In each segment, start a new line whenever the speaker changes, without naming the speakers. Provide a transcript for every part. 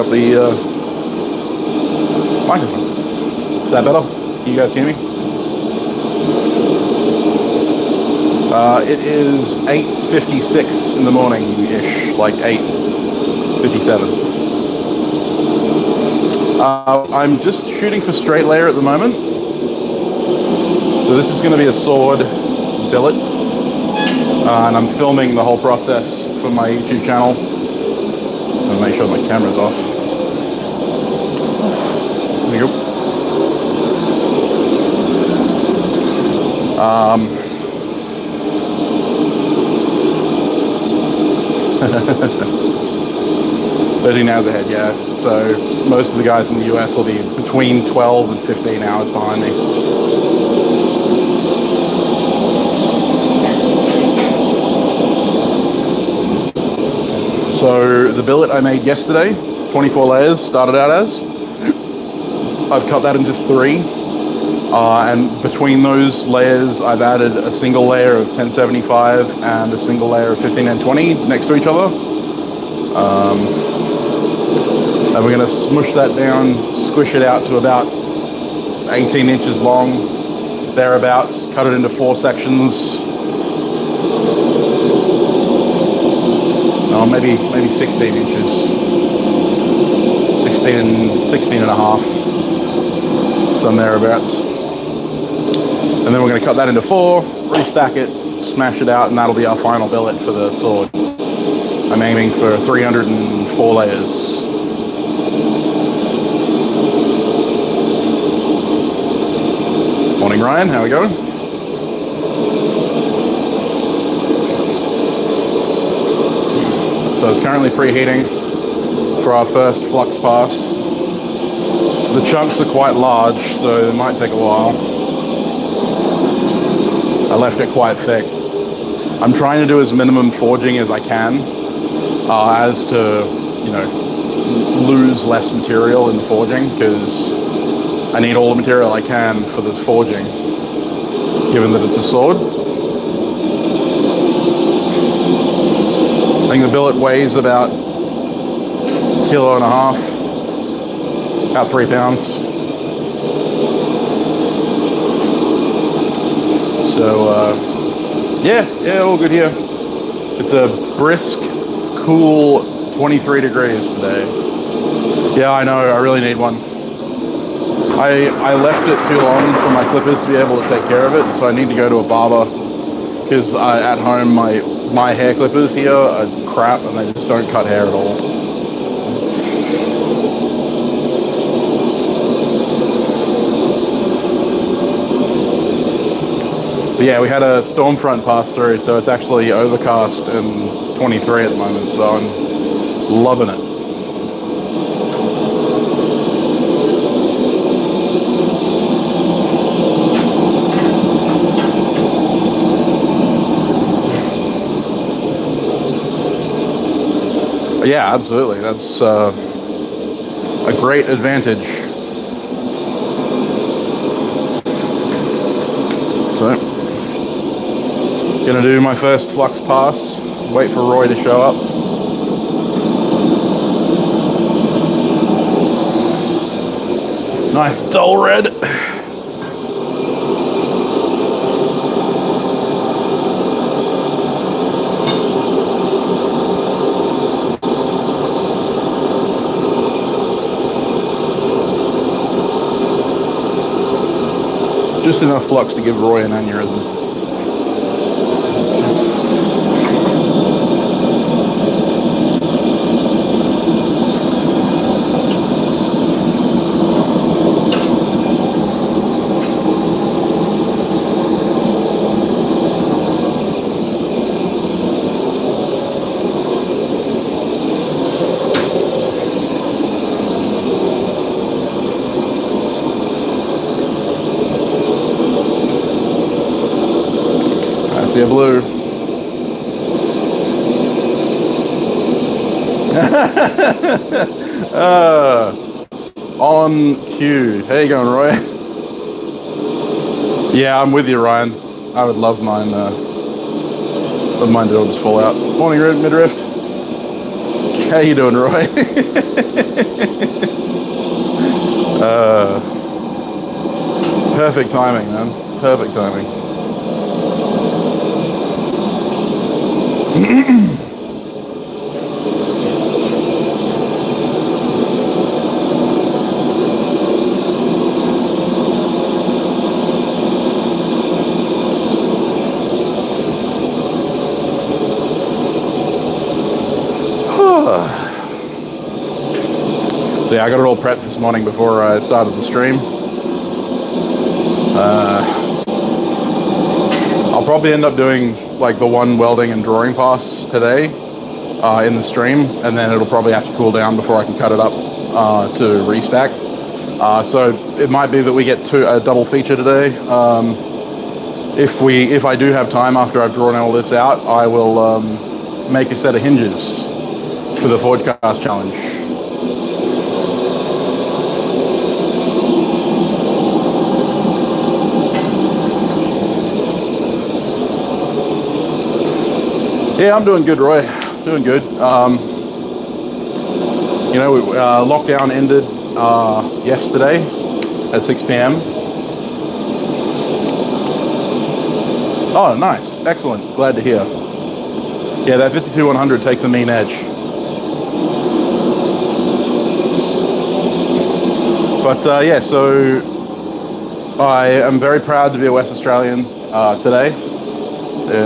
up the microphone. Is that better? Can you guys hear me? It is 8:56 in the morning-ish, like 8:57. I'm just shooting for straight layer at the moment. So this is going to be a sword billet. And I'm filming the whole process for my YouTube channel. I'll make sure my camera's off. There you go. "30 hours ahead, yeah. So most of the guys in the US will be between 12 and 15 hours behind me. So the billet I made yesterday, 24 layers, started out as. I've cut that into 3. And between those layers, I've added a single layer of 1075 and a single layer of 15N20 next to each other. And we're going to smush that down, squish it out to about 18 inches long, thereabouts, cut it into 4 sections. No, maybe 16 inches. 16 and a half. Some thereabouts. And then we're going to cut that into 4, restack it, smash it out, and that'll be our final billet for the sword. I'm aiming for 304 layers. Morning, Ryan. How are we going? So it's currently preheating for our first flux pass. The chunks are quite large, so it might take a while. I left it quite thick. I'm trying to do as minimum forging as I can, as to, lose less material in the forging, because I need all the material I can for the forging, given that it's a sword. I think the billet weighs about 1.5 kilos, about 3 pounds. So, yeah, all good here. It's a brisk, cool 23 degrees today. Yeah, I know, I really need one. I left it too long for my clippers to be able to take care of it, so I need to go to a barber, because at home my hair clippers here are crap and they just don't cut hair at all. But yeah, we had a storm front pass through, so it's actually overcast and 23 at the moment, so I'm loving it. Yeah, absolutely. That's a great advantage. So, gonna do my first flux pass. Wait for Roy to show up. Nice dull red. Just enough flux to give Roy an aneurysm. See a blue. On cue. How you going, Roy? Yeah, I'm with you, Ryan. I would love mine. Love mine to all just fall out. Morning, Midrift. How you doing, Roy? Perfect timing, man. Perfect timing. So yeah, I got it all prepped this morning before I started the stream. I'll probably end up doing like the one welding and drawing pass today in the stream, and then it'll probably have to cool down before I can cut it up to restack. So it might be that we get a double feature today. If I do have time after I've drawn all this out, I will make a set of hinges for the Fordcast challenge. Yeah, I'm doing good, Roy. Doing good. You know, lockdown ended yesterday at 6 p.m. Oh, nice. Excellent. Glad to hear. Yeah, that 52-100 takes a mean edge. But yeah, so I am very proud to be a West Australian today.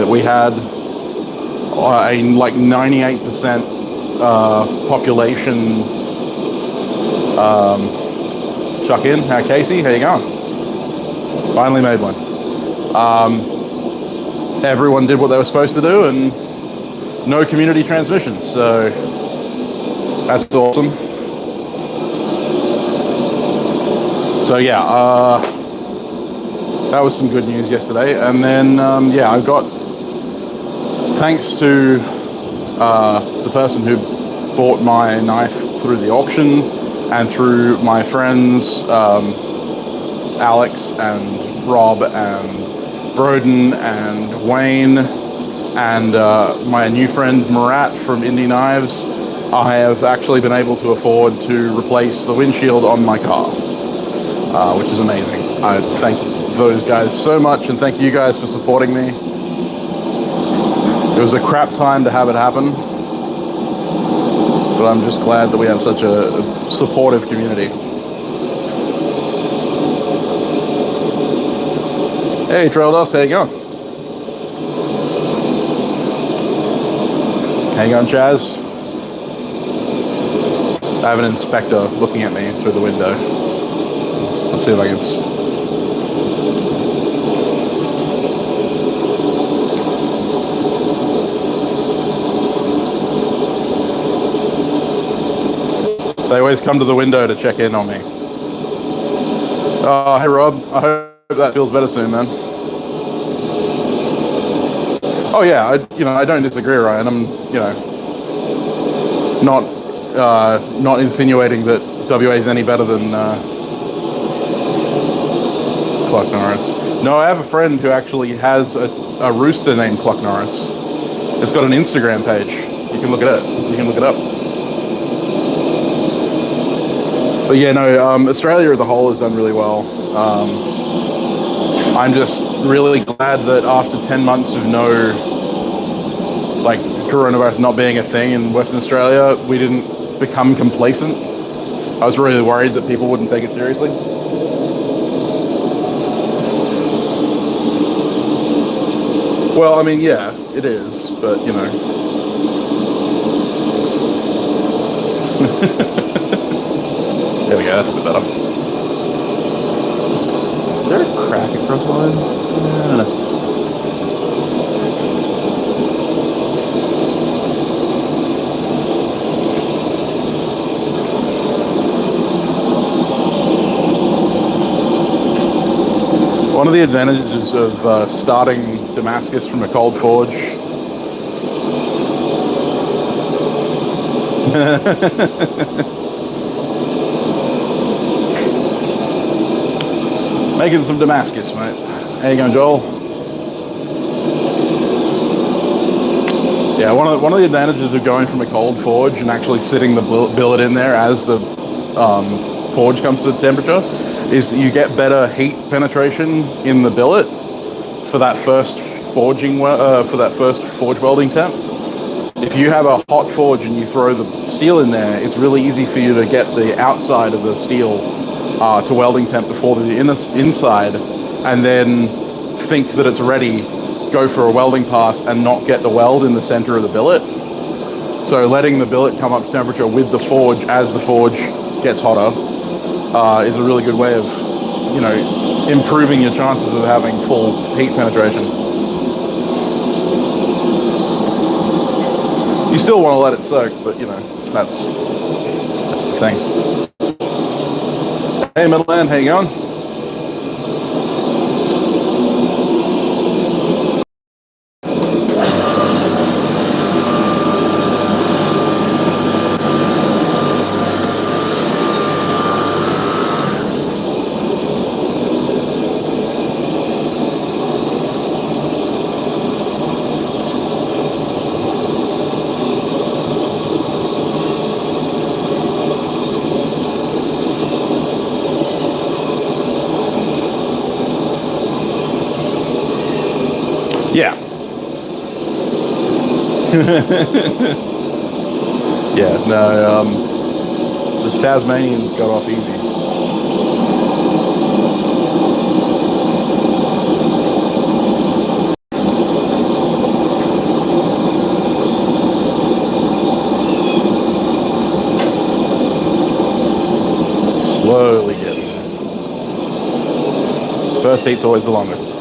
We had a like 98% population chuck in. How Casey? How you going? Finally made one. Everyone did what they were supposed to do, and no community transmission. So that's awesome. So yeah, that was some good news yesterday. And then yeah, I got, thanks to the person who bought my knife through the auction and through my friends Alex and Rob and Broden and Wayne and my new friend Murat from Indie Knives, I have actually been able to afford to replace the windshield on my car, which is amazing. I thank those guys so much, and thank you guys for supporting me. It was a crap time to have it happen, but I'm just glad that we have such a supportive community. Hey, Trail Dust, how you going? How you going, Chaz? I have an inspector looking at me through the window. Let's see if I can... They always come to the window to check in on me. Oh, hey Rob, I hope that feels better soon, man. Oh yeah, I don't disagree, Ryan. I'm, not insinuating that WA is any better than Cluck Norris. No, I have a friend who actually has a rooster named Cluck Norris. It's got an Instagram page. You can look at it. You can look it up. But yeah, no, Australia as a whole has done really well. I'm just really glad that after 10 months of no, like, coronavirus not being a thing in Western Australia, we didn't become complacent. I was really worried that people wouldn't take it seriously. Well, I mean, yeah, it is, but, you know. There we go, that's a bit better. Is there a crack across mine? I don't know. One of the advantages of starting Damascus from a cold forge making some Damascus, mate. How you going, Joel? Yeah, one of the advantages of going from a cold forge and actually sitting the billet in there as the forge comes to the temperature is that you get better heat penetration in the billet for that first forge welding temp. If you have a hot forge and you throw the steel in there, it's really easy for you to get the outside of the steel to welding temp before the inside, and then think that it's ready, go for a welding pass and not get the weld in the center of the billet. So letting the billet come up to temperature with the forge as the forge gets hotter is a really good way of, you know, improving your chances of having full heat penetration. You still want to let it soak, but you know, that's the thing. Hey Middleland, how you going? Yeah. Yeah, no, the Tasmanians got off easy. Slowly getting there. First heat's always the longest.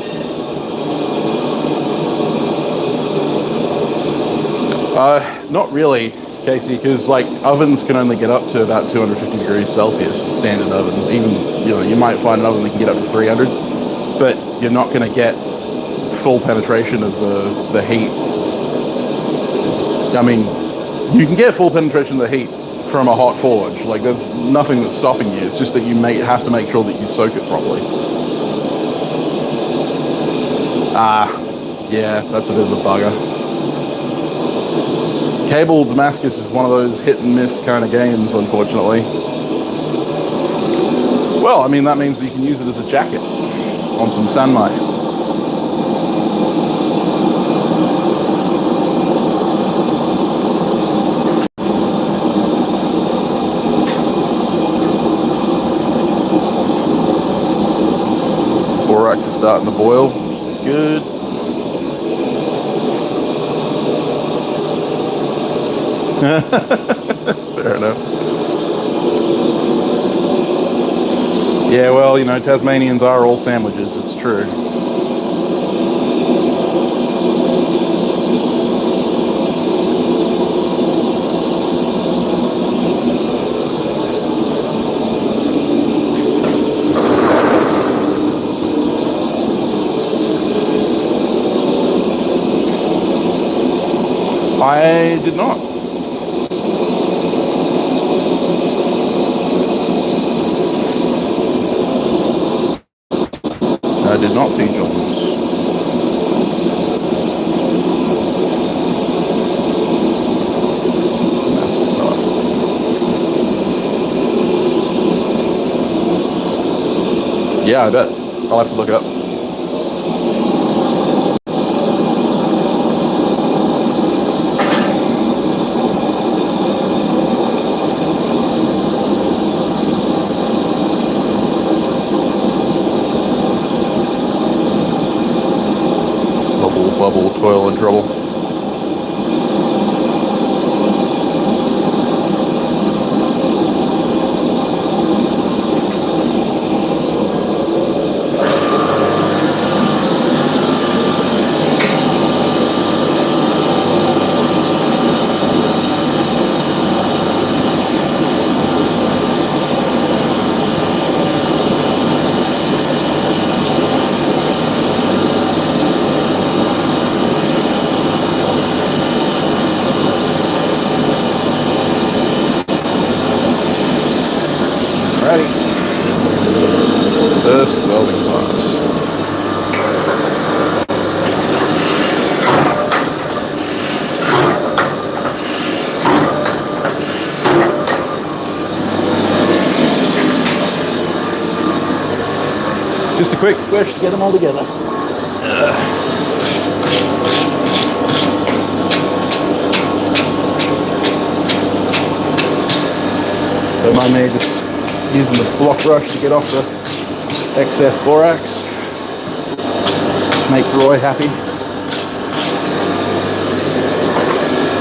Not really, Casey, because like ovens can only get up to about 250 degrees Celsius, standard oven. Even, you know, you might find an oven that can get up to 300, but you're not going to get full penetration of the heat. I mean, you can get full penetration of the heat from a hot forge. Like, there's nothing that's stopping you. It's just that you may have to make sure that you soak it properly. Yeah, that's a bit of a bugger. Cable Damascus is one of those hit and miss kind of games, unfortunately. Well, I mean, that means that you can use it as a jacket on some Sanmai. Borax is starting to boil. Good. Fair enough. Yeah, well, you know, Tasmanians are all sandwiches, it's true. I did not. I did not see Jones. Yeah, I bet. I'll have to look it up. Bubble, toil, and trouble. Just a quick squish to get them all together. Don't mind me just using the block brush to get off the excess borax. Make Roy happy.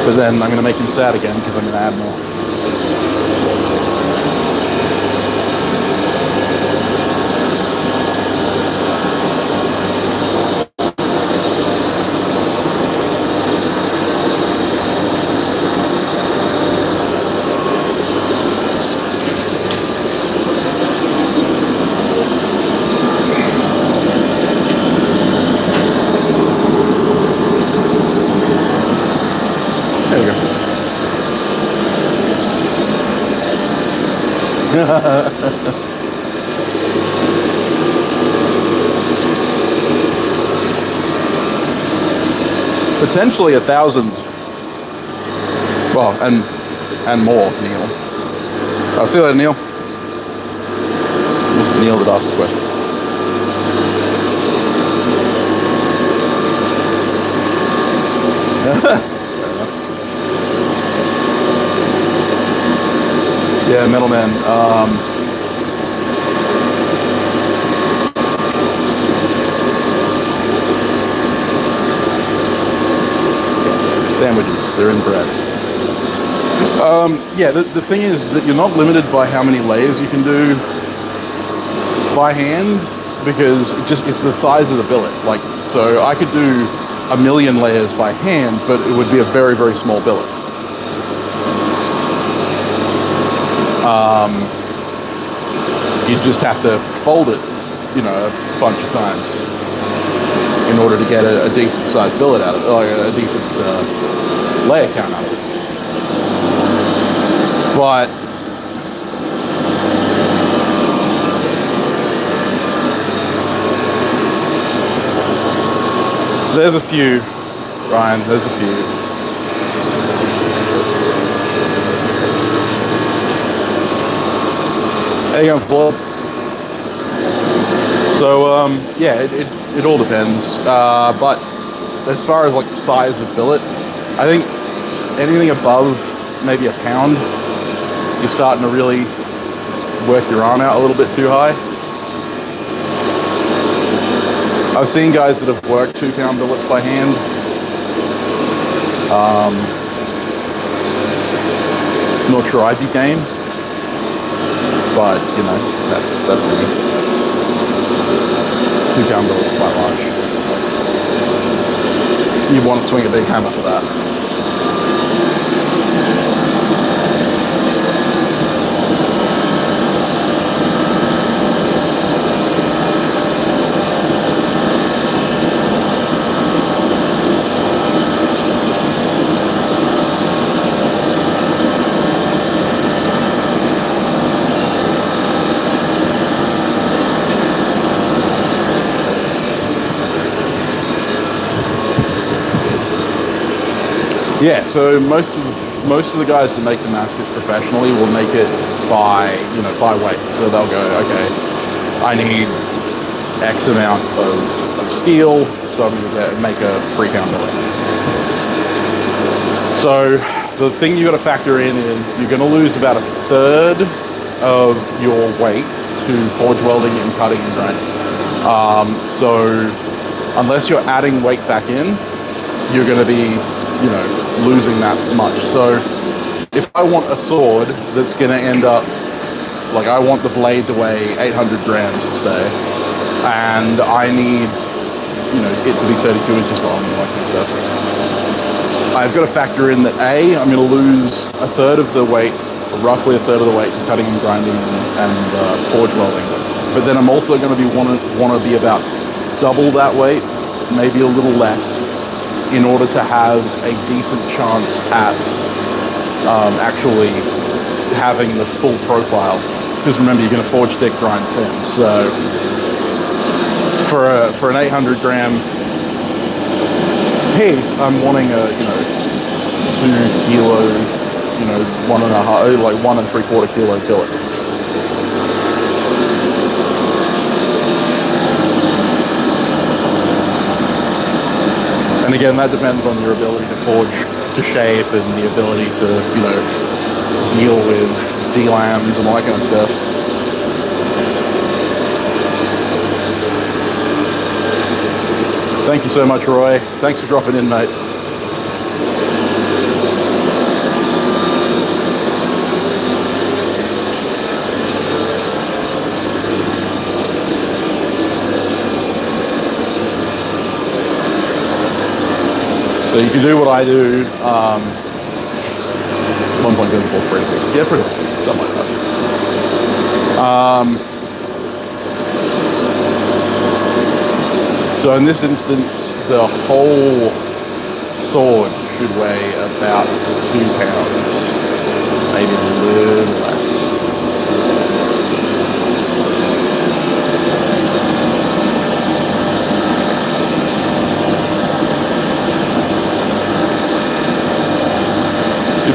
But then I'm going to make him sad again because I'm going to add more. Potentially 1,000. Well, and more, Neil. I'll see you later, Neil. It was Neil that asked the question. Yeah, middleman. Yes, sandwiches. They're in bread. Yeah, the thing is that you're not limited by how many layers you can do by hand because it's the size of the billet. Like, so I could do 1,000,000 layers by hand, but it would be a very, very small billet. You just have to fold it, you know, a bunch of times in order to get a decent sized billet out of it, like a decent layer count out of it. But there's a few, Ryan, there's a few. How you going, Floyd? So, yeah, it all depends. But as far as like the size of billet, I think anything above maybe a pound, you're starting to really work your arm out a little bit too high. I've seen guys that have worked 2-pound billets by hand. Not sure I'd be game, but you know, that's me. 2-pound billets is quite large. You want to swing a big hammer for that. Yeah, so most of the guys that make Damascus professionally will make it by weight. So they'll go, okay, I need X amount of steel, so I'm going to make a 3-pound billet. So the thing you got to factor in is you're going to lose about 1/3 of your weight to forge welding and cutting and grinding. So unless you're adding weight back in, you're going to be, you know, losing that much. So if I want a sword that's going to end up, like I want the blade to weigh 800 grams, say, and I need, you know, it to be 32 inches long and like that stuff, I've got to factor in that A, I'm going to lose 1/3 of the weight, roughly 1/3 of the weight in cutting and grinding and forge welding. But then I'm also going to be want to be about double that weight, maybe a little less, in order to have a decent chance at actually having the full profile. Because remember, you're going to forge thick, grind thin. So for an 800 gram piece, I'm wanting a 2 kilo, 1.5, like 1 3/4 kilo billet. And again, that depends on your ability to forge to shape and the ability to, you know, deal with D-lams and all that kind of stuff. Thank you so much, Roy. Thanks for dropping in, mate. So you can do what I do, 1.74 free. Yeah, pretty much, something like that. So in this instance, the whole sword should weigh about 2 pounds, maybe a little less.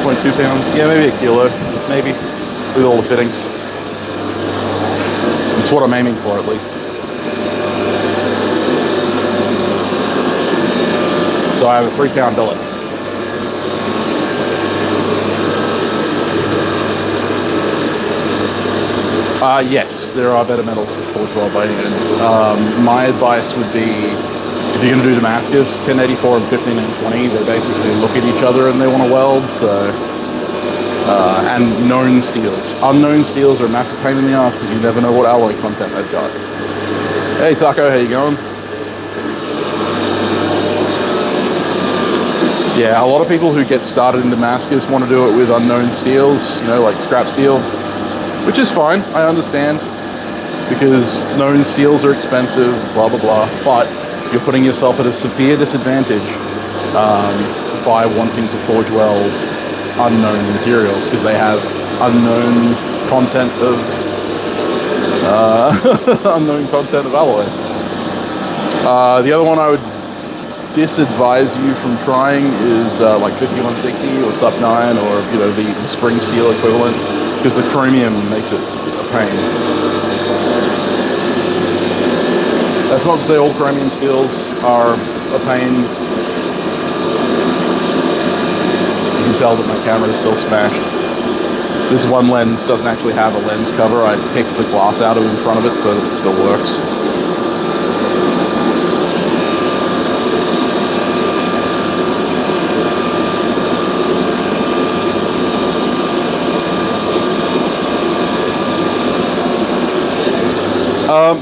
.2 pounds, yeah, maybe a kilo, maybe, with all the fittings. It's what I'm aiming for, at least. So I have a 3-pound billet. Yes, there are better metals to forge weld by hand. My advice would be, if you're going to do Damascus, 1084 and 1520, they basically look at each other and they want to weld, so... and known steels. Unknown steels are a massive pain in the ass because you never know what alloy content they've got. Hey Taco, how you going? Yeah, a lot of people who get started in Damascus want to do it with unknown steels, you know, like scrap steel, which is fine, I understand, because known steels are expensive, blah blah blah, but you're putting yourself at a severe disadvantage by wanting to forge weld unknown materials because they have unknown content of unknown content of alloy. The other one I would disadvise you from trying is like 5160 or SUP 9 or, you know, the spring steel equivalent, because the chromium makes it a pain. That's not to say all chromium steels are a pain. You can tell that my camera is still smashed. This one lens doesn't actually have a lens cover. I picked the glass out of in front of it so that it still works.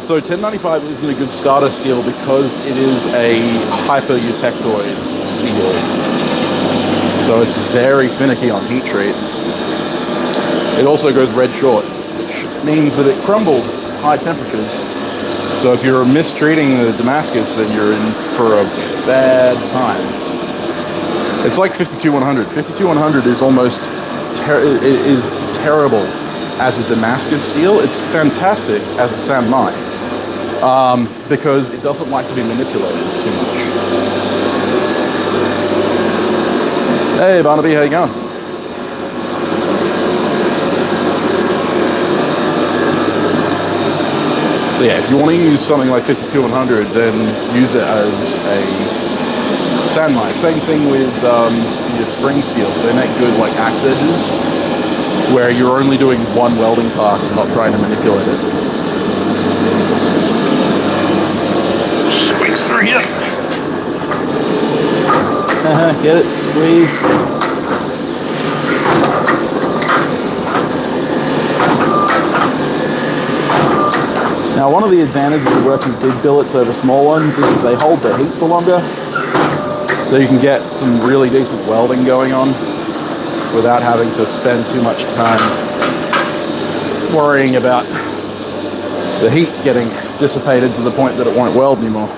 So 1095 isn't a good starter steel because it is a hyper-eutectoid steel. So it's very finicky on heat treat. It also goes red short, which means that it crumbled at high temperatures. So if you're mistreating the Damascus, then you're in for a bad time. It's like 52100. 52100 is almost is terrible as a Damascus steel. It's fantastic as a Sam 9 because it doesn't like to be manipulated too much. Hey Barnaby, how you going? So yeah, if you want to use something like 52100, then use it as a sand mine. Same thing with your spring steels. They make good like axe edges, where you're only doing one welding pass and not trying to manipulate it. Squeeze through here. Get it, squeeze. Now, one of the advantages of working big billets over small ones is that they hold the heat for longer, so you can get some really decent welding going on without having to spend too much time worrying about the heat getting dissipated to the point that it won't weld anymore.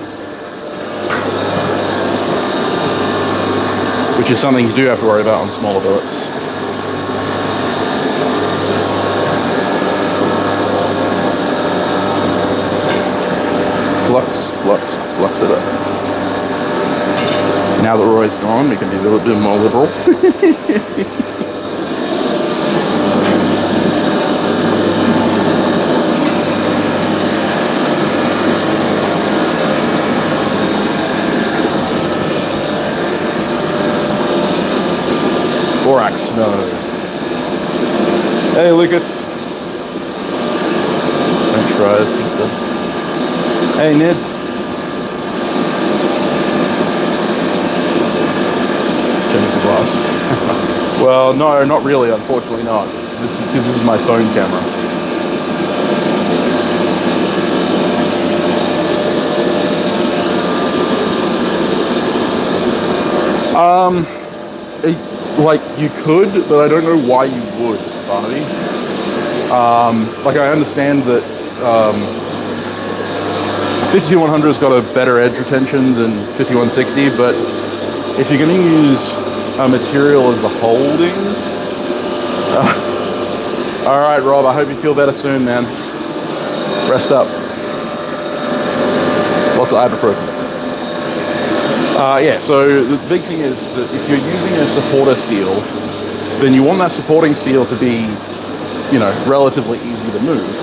Which is something you do have to worry about on smaller billets. Flux it up. Now that Roy's gone, we can be a little bit more liberal. Borax, no. Hey, Lucas. Don't try this pizza. Hey, Ned. Change the glass. Well, no, not really, unfortunately not. This is because this is my phone camera. Like, you could, but I don't know why you would, Barnaby. Like, I understand that 5100's got a better edge retention than 5160, but if you're going to use a material as a holding... Alright, Rob, I hope you feel better soon, man. Rest up. Lots of ibuprofen. Yeah, so the big thing is that if you're using a supporter steel, then you want that supporting steel to be, you know, relatively easy to move,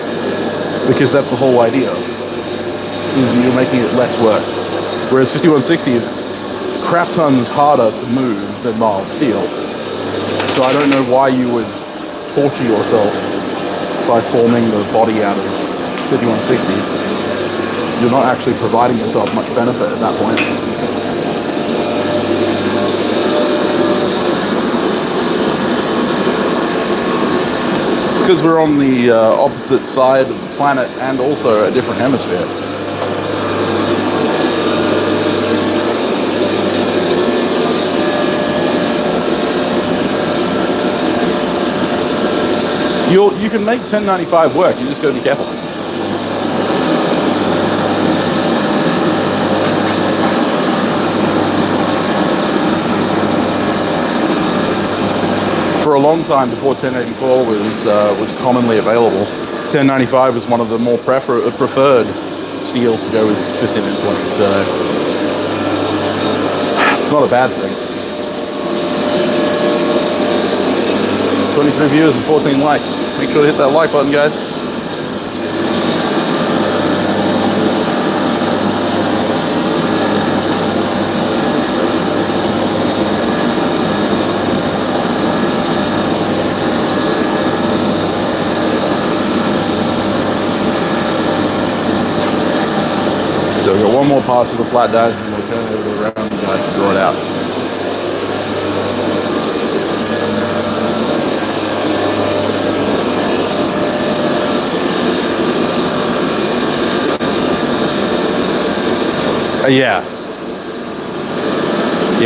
because that's the whole idea, is you're making it less work. Whereas 5160 is crap tons harder to move than mild steel. So I don't know why you would torture yourself by forming the body out of 5160. You're not actually providing yourself much benefit at that point. Because we're on the opposite side of the planet and also a different hemisphere. You can make 1095 work, you just gotta be careful. For a long time before 1084 was commonly available, 1095 was one of the more preferred steels to go with 15 and 20, so it's not a bad thing. 23 viewers and 14 likes. Make sure to hit that like button, guys. So we've got one more pass with the flat dies and we'll turn over to the round guys to draw it out. Yeah,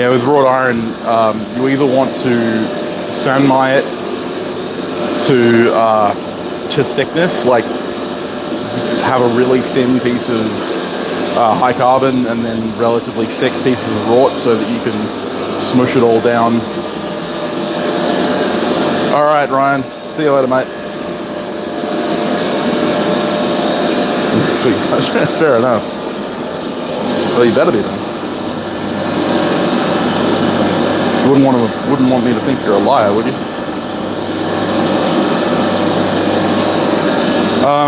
with wrought iron, you either want to sanmai it to thickness, like have a really thin piece of high carbon and then relatively thick pieces of wrought so that you can smush it all down. All right, Ryan, see you later, mate. Sweet, fair enough. Well, you better be then. You wouldn't want me to think you're a liar, would you?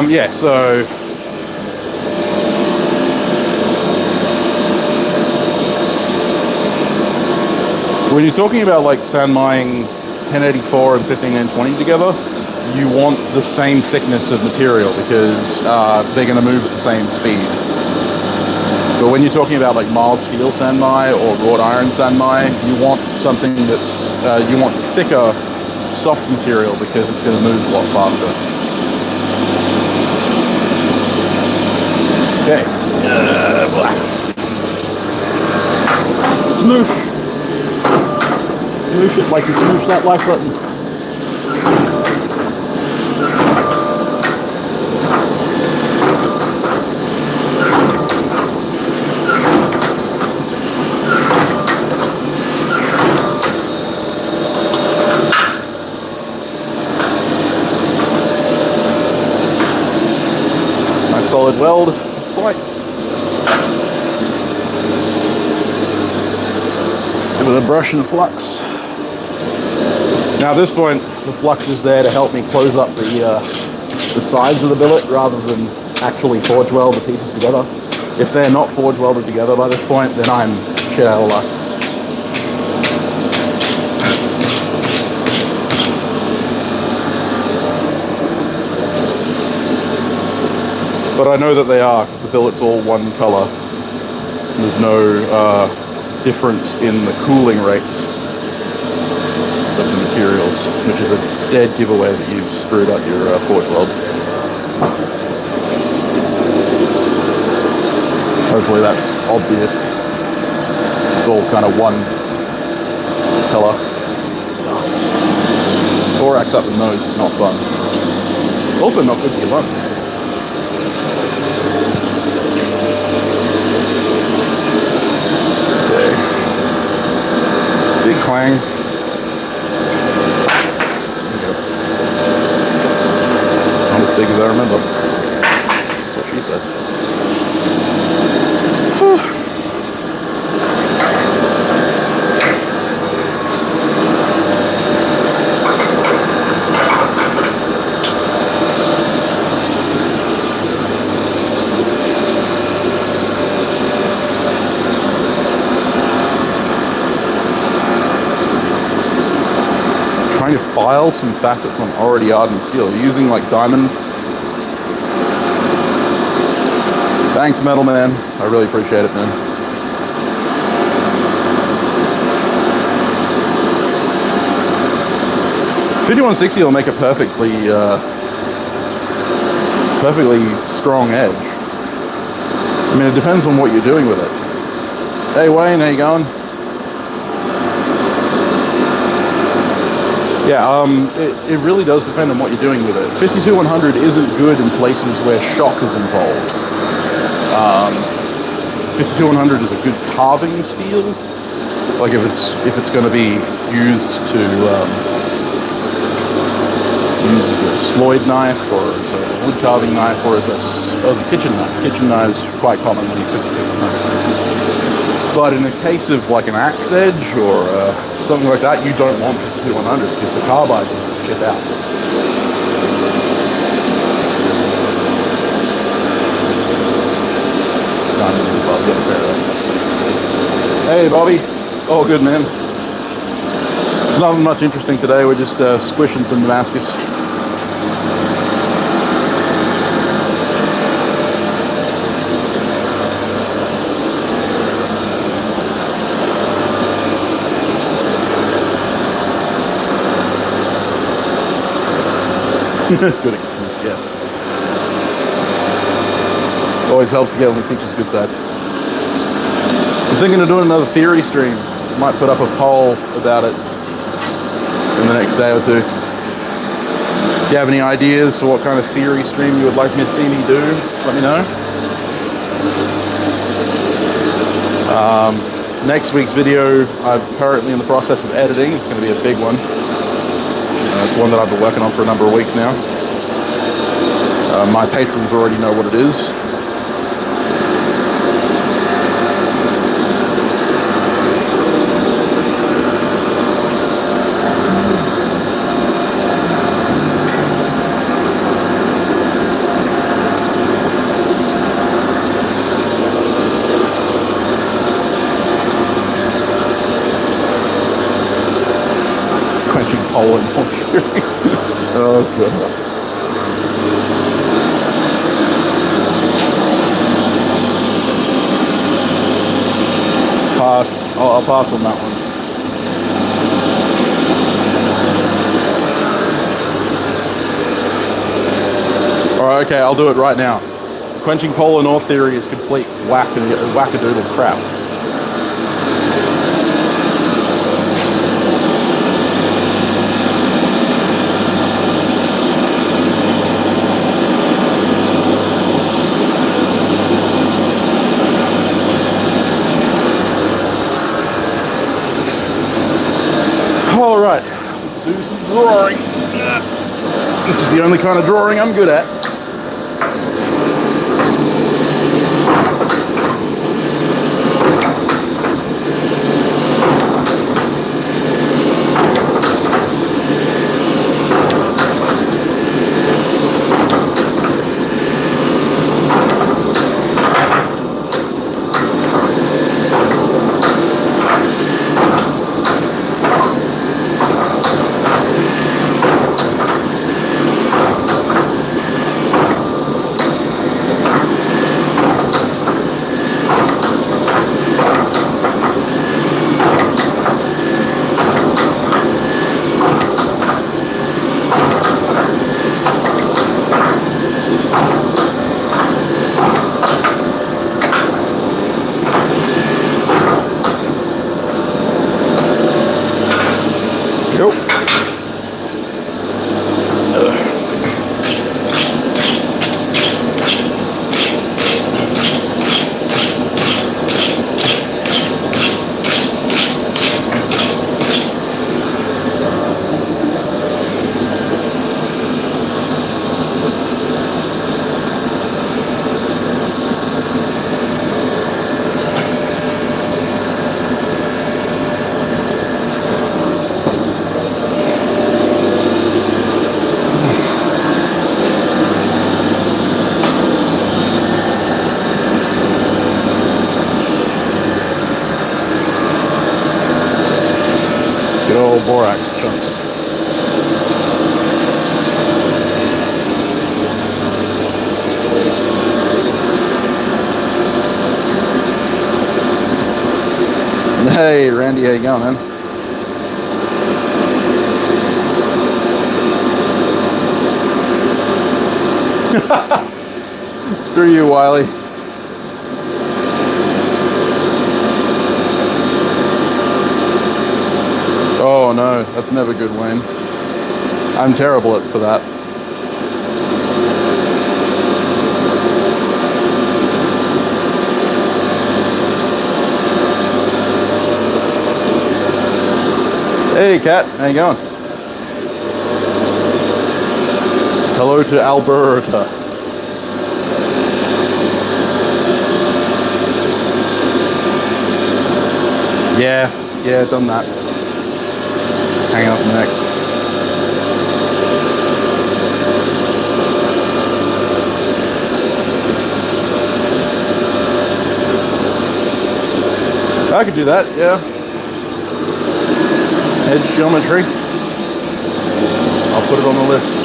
Yeah, so when you're talking about like sanmaiing 1084 and 15N20 together, you want the same thickness of material because they're going to move at the same speed. But when you're talking about like mild steel sanmai or wrought iron sanmai, you want something that's, you want thicker, soft material because it's going to move a lot faster. Okay. Smoosh. Smoosh it like you smoosh that like button. Solid weld, looks like. Give it a brush and a flux. Now at this point, the flux is there to help me close up the sides of the billet rather than actually forge weld the pieces together. If they're not forge welded together by this point, then I'm shit out of luck. But I know that they are, because the billet's all one color. There's no difference in the cooling rates of the materials, which is a dead giveaway that you've screwed up your forge weld. Hopefully that's obvious. It's all kind of one color. Thorax up the nose is not fun. It's also not good for your lungs. Okay. Big clang. Not as big as I remember. That's what she said. Trying to file some facets on already hardened steel. You're using like diamond. Thanks, Metal Man. I really appreciate it, man. .5160 will make a perfectly strong edge. I mean, it depends on what you're doing with it. Hey Wayne, how you going? Yeah, it really does depend on what you're doing with it. 52100 isn't good in places where shock is involved. 52100 is a good carving steel. Like if it's going to be used to use as a sloyd knife or as a wood carving knife or as a kitchen knife. Kitchen knives quite commonly 52100. But in the case of like an axe edge or something like that, you don't want 52100 because the carbide will shit out. Hey Bobby. Oh good man. It's nothing much interesting today, we're just squishing some Damascus. Good excuse, yes. Always helps to get on the teacher's good side. I'm thinking of doing another theory stream. Might put up a poll about it in the next day or two. If you have any ideas for what kind of theory stream you would like me to see me do, let me know. Next week's video, I'm currently in the process of editing. It's going to be a big one. It's one that I've been working on for a number of weeks now. My patrons already know what it is. Quenching pole and fury. Oh god. Pass. I'll pass on that one. Alright, okay, I'll do it right now. Quenching polar north theory is complete wackadoodle crap. Alright, let's do some drawing. This is the only kind of drawing I'm good at. Yep. Good old borax chunks. Hey, Randy, how you going, man? Screw you, Wiley. Oh no, that's never good, Wayne. I'm terrible for that. Hey, Kat, how you going? Hello to Alberta. Yeah, done that. Hanging off my neck. I could do that, yeah. Edge geometry. I'll put it on the list.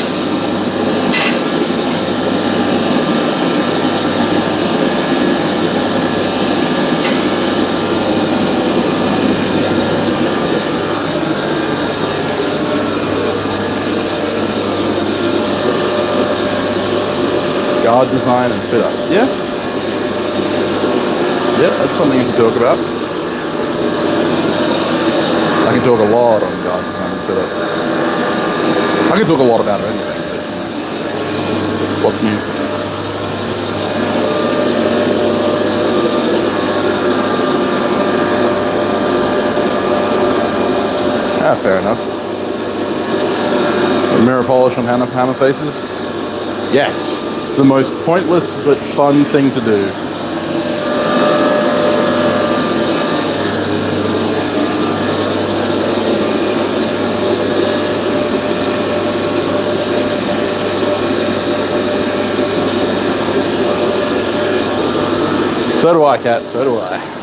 Guard design and fit up. Yeah. Yeah, that's something you can talk about. I can talk a lot on guard design and fit up. I can talk a lot about anything, but what's new? Ah, fair enough. Mirror polish on hammer faces? Yes. The most pointless but fun thing to do. So do I, Kat, so do I.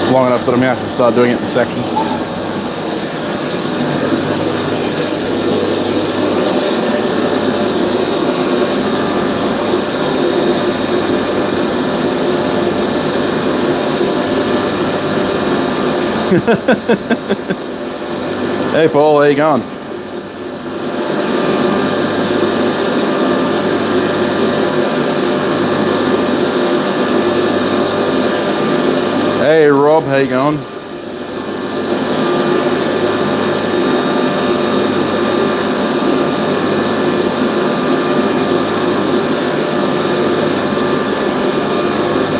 Long enough that I'm going to have to start doing it in sections. Hey Paul, how you going? Hey Rob, how you going?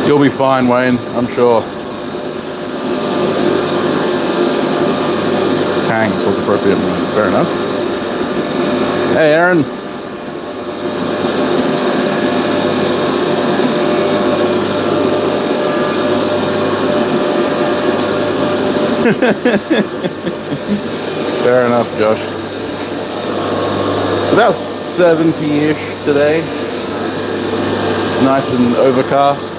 You'll be fine, Wayne, I'm sure. Tanks was appropriate. Fair enough. Hey, Aaron. Fair enough, Josh. About 70-ish today. Nice and overcast.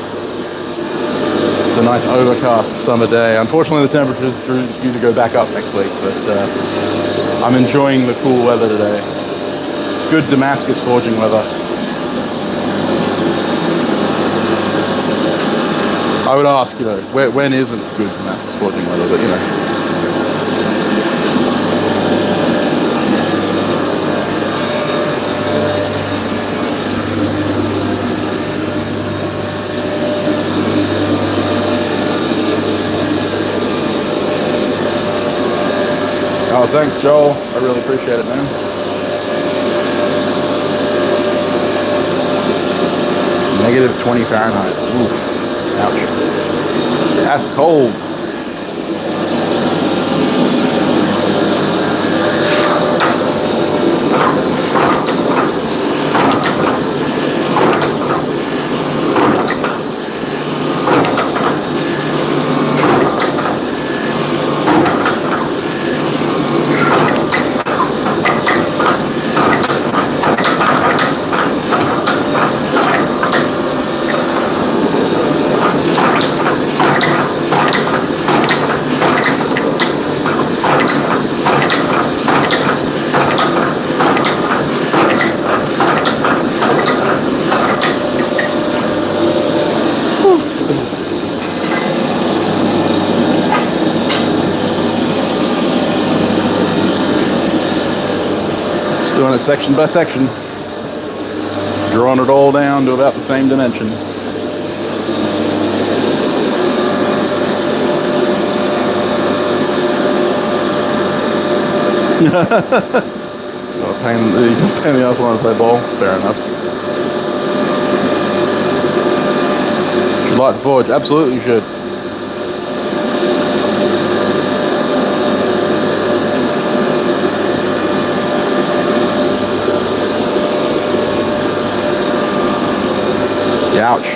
It's a nice overcast summer day. Unfortunately, the temperature's due to go back up next week, but I'm enjoying the cool weather today. It's good Damascus forging weather. I would ask, you know, when isn't good Damascus forging weather, but you know. Oh, thanks, Joel. I really appreciate it, man. -20 Fahrenheit. Oof. Ouch. That's cold. Doing it section by section, drawing it all down to about the same dimension. Oh, pain in the ass want to play ball. Fair enough. Should like to forge? Absolutely, you should. Ouch.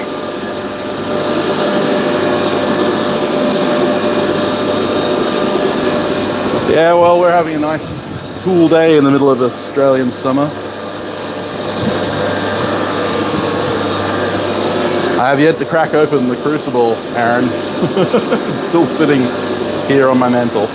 Yeah, well, we're having a nice cool day in the middle of Australian summer. I have yet to crack open the crucible, Aaron. It's still sitting here on my mantle.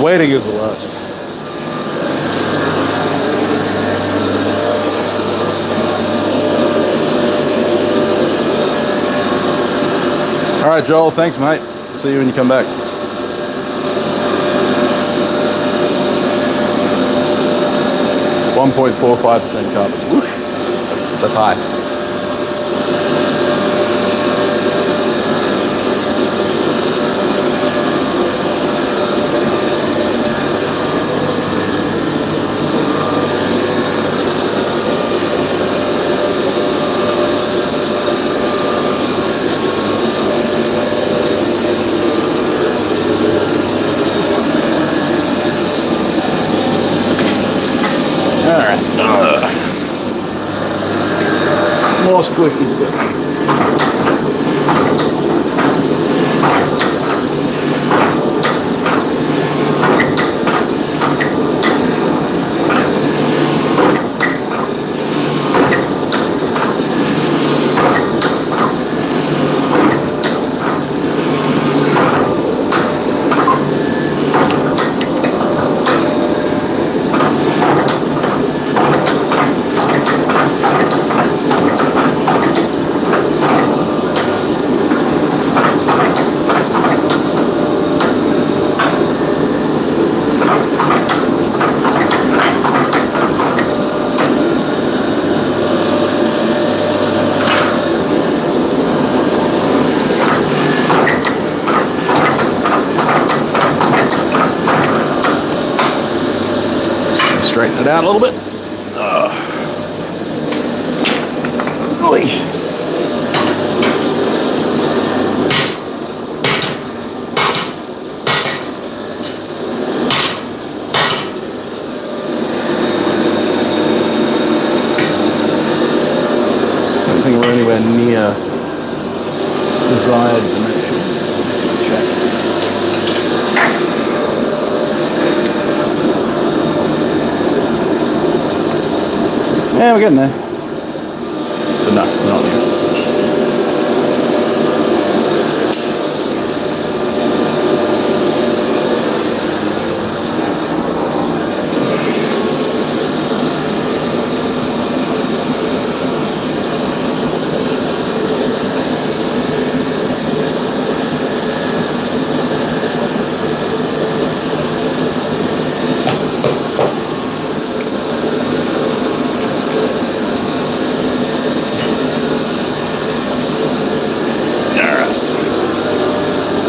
Waiting is the worst. All right, Joel, thanks, mate. See you when you come back. .45% carbon. Whoosh. That's high. more squeaky squeaky. Straighten it out a little bit. Oy. I don't think we're anywhere near desired dimension. Check. Yeah, we're getting there. But no, we're not there.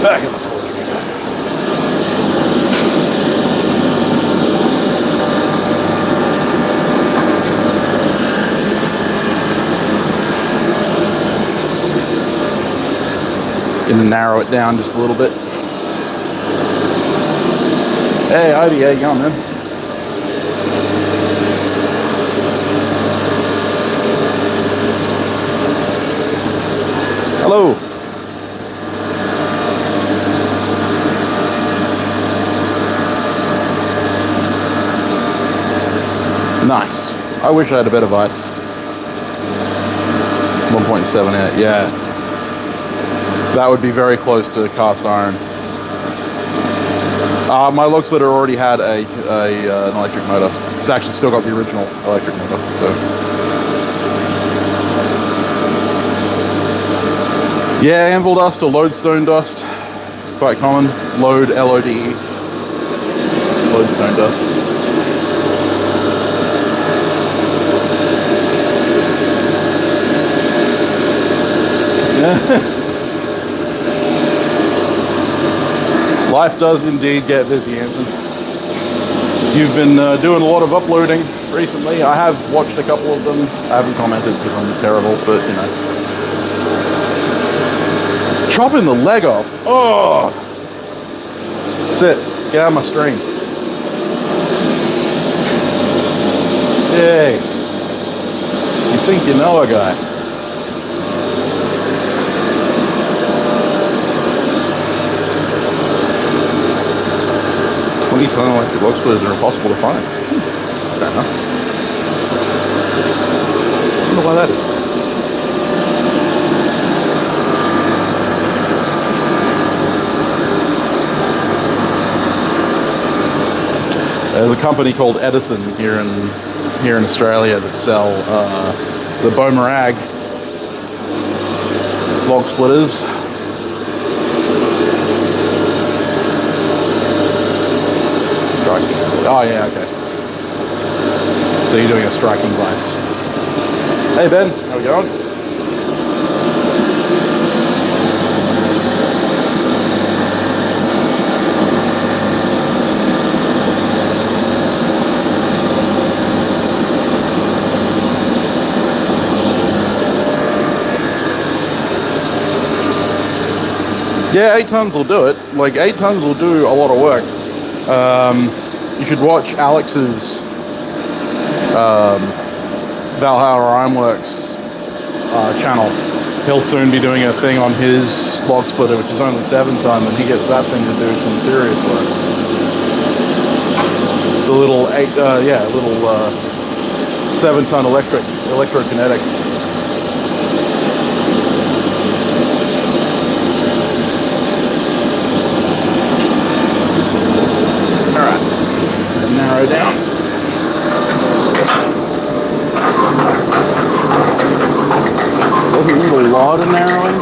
Back in the forge we go. Gonna narrow it down just a little bit. Hey, Ivy, how you going, man? Hello. Nice. I wish I had a better vise. 1.78, yeah. That would be very close to cast iron. My log splitter already had an electric motor. It's actually still got the original electric motor. So. Yeah, anvil dust or lodestone dust. It's quite common. Load, L-O-D-E. Lodestone dust. Life does indeed get busy, Anson. You've been doing a lot of uploading recently. I have watched a couple of them. I haven't commented because I'm terrible, but you know. Chopping the leg off. Oh! That's it. Get out of my stream. Yay. You think you know a guy. 20-ton electric log splitters are impossible to find. Fair enough. I don't know why that is. There's a company called Edison here in Australia that sell the Bomerag log splitters. Oh yeah, okay. So you're doing a striking vise. Hey Ben, how we going? Yeah, 8 tons will do it. Like 8 tons will do a lot of work. You should watch Alex's Valhalla Ironworks channel. He'll soon be doing a thing on his log splitter, which is only 7-ton, and he gets that thing to do some serious work. The little 7-ton electrokinetic. All right, narrow down. Doesn't need a lot of narrowing.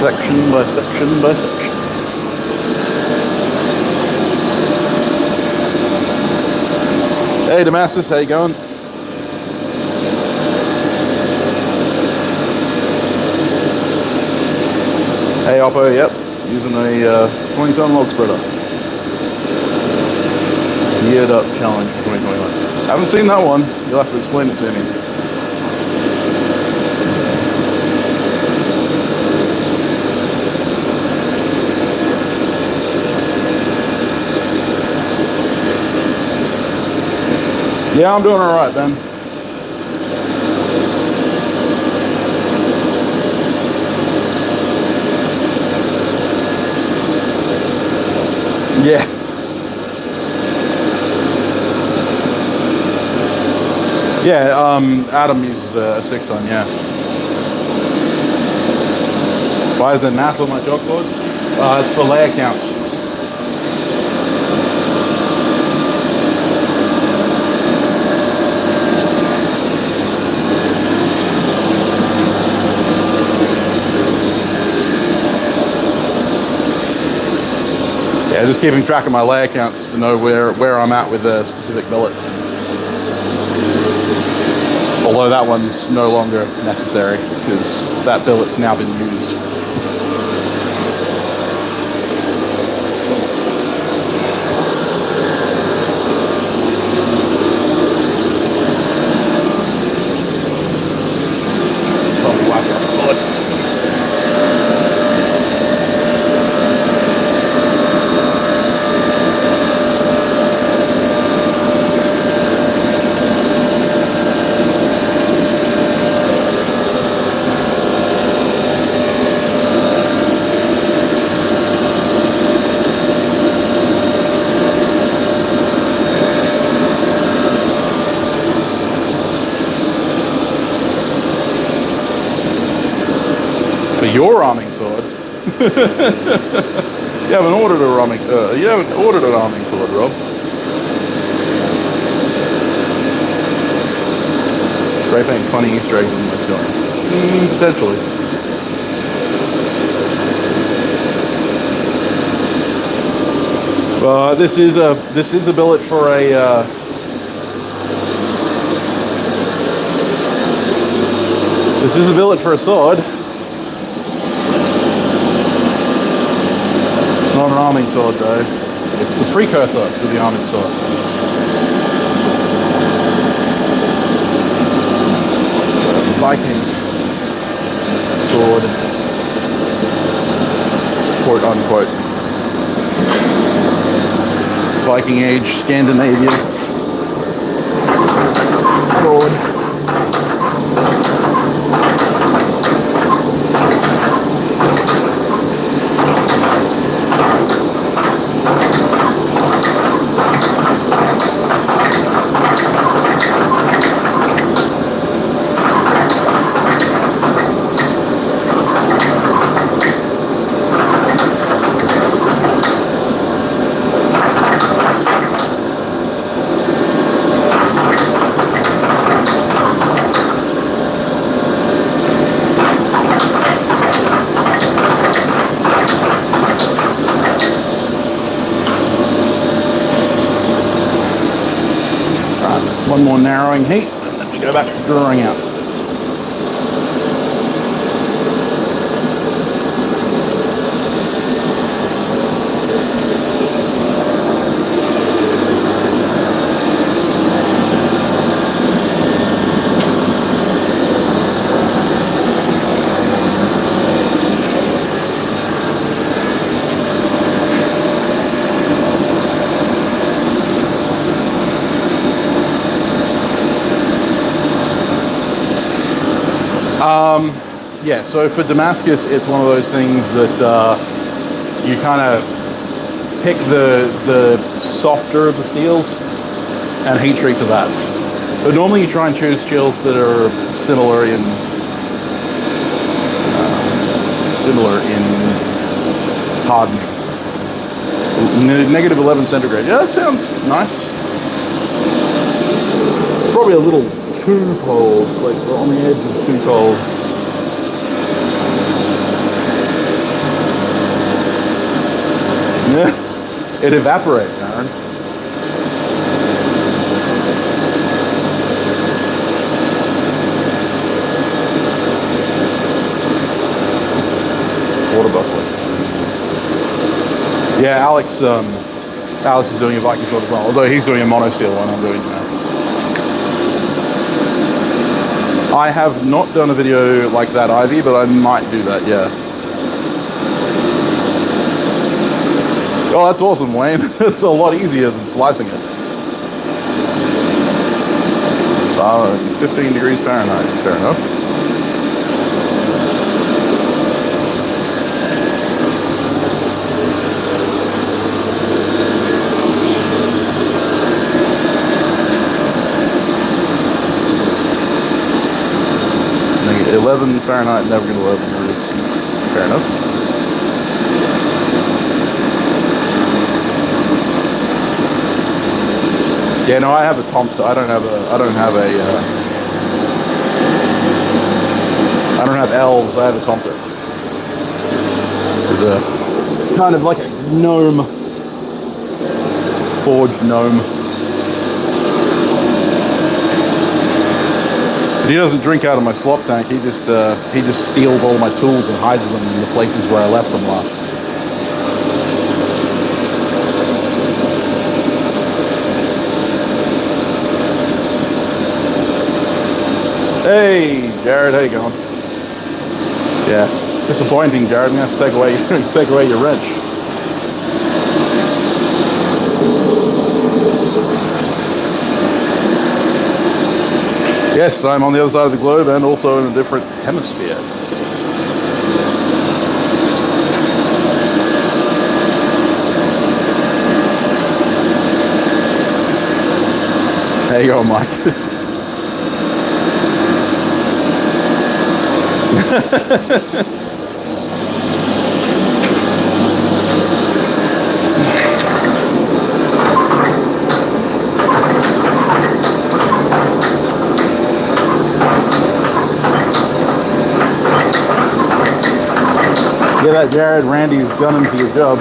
Section by section by section. Hey Damascus, how you going? Hey Oppo, yep, using a 20-ton log spreader. Geared up challenge for 2021. Haven't seen that one, you'll have to explain it to me. Yeah, I'm doing all right, Ben. Yeah. Yeah, Adam uses a 6-ton, yeah. Why is there math on my chalkboard? It's for layer counts. Yeah, just keeping track of my layer counts to know where I'm at with a specific billet. Although that one's no longer necessary because that billet's now been used. For your arming sword? You haven't ordered an arming sword, Rob. Spray paint funny Easter eggs in my ceiling. Potentially. This is a billet for a this is a billet for a sword. Not an arming sword though. It's the precursor to the arming sword. Viking sword, quote unquote. Viking Age Scandinavia sword. One more narrowing heat, and then we go back to drawing out. Yeah, so for Damascus, it's one of those things that you kind of pick the softer of the steels and heat treat for that. But normally you try and choose steels that are similar in hardening. Negative 11 centigrade. Yeah, that sounds nice. It's probably a little too cold, like we're on the edge of too cold. Yeah, it evaporates, Aaron. Water buffalo. Yeah, Alex is doing a Viking sword as well, although he's doing a mono steel one, I'm doing Damascus. I have not done a video like that, Ivy, but I might do that, yeah. Oh, that's awesome, Wayne. It's a lot easier than slicing it. 15 degrees Fahrenheit, fair enough. Negative 11 Fahrenheit, never gonna 11 degrees. Fair enough. Yeah, no, I have a Thompson. I don't have elves. I have a Thompson. It's a kind of like a gnome, forged gnome. But he doesn't drink out of my slop tank. He just steals all my tools and hides them in the places where I left them last. Hey, Jared, how you going? Yeah, disappointing, Jared. I'm gonna have to take away your wrench. Yes, I'm on the other side of the globe and also in a different hemisphere. There you go, Mike. Yeah, that Jared Randy's gunning for your job.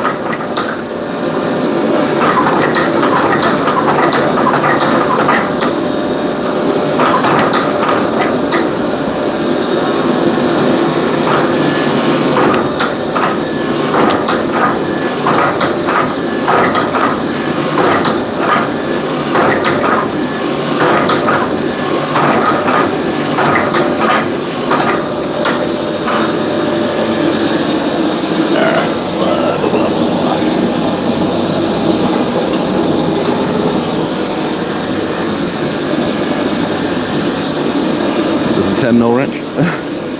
It's a 10 mil wrench.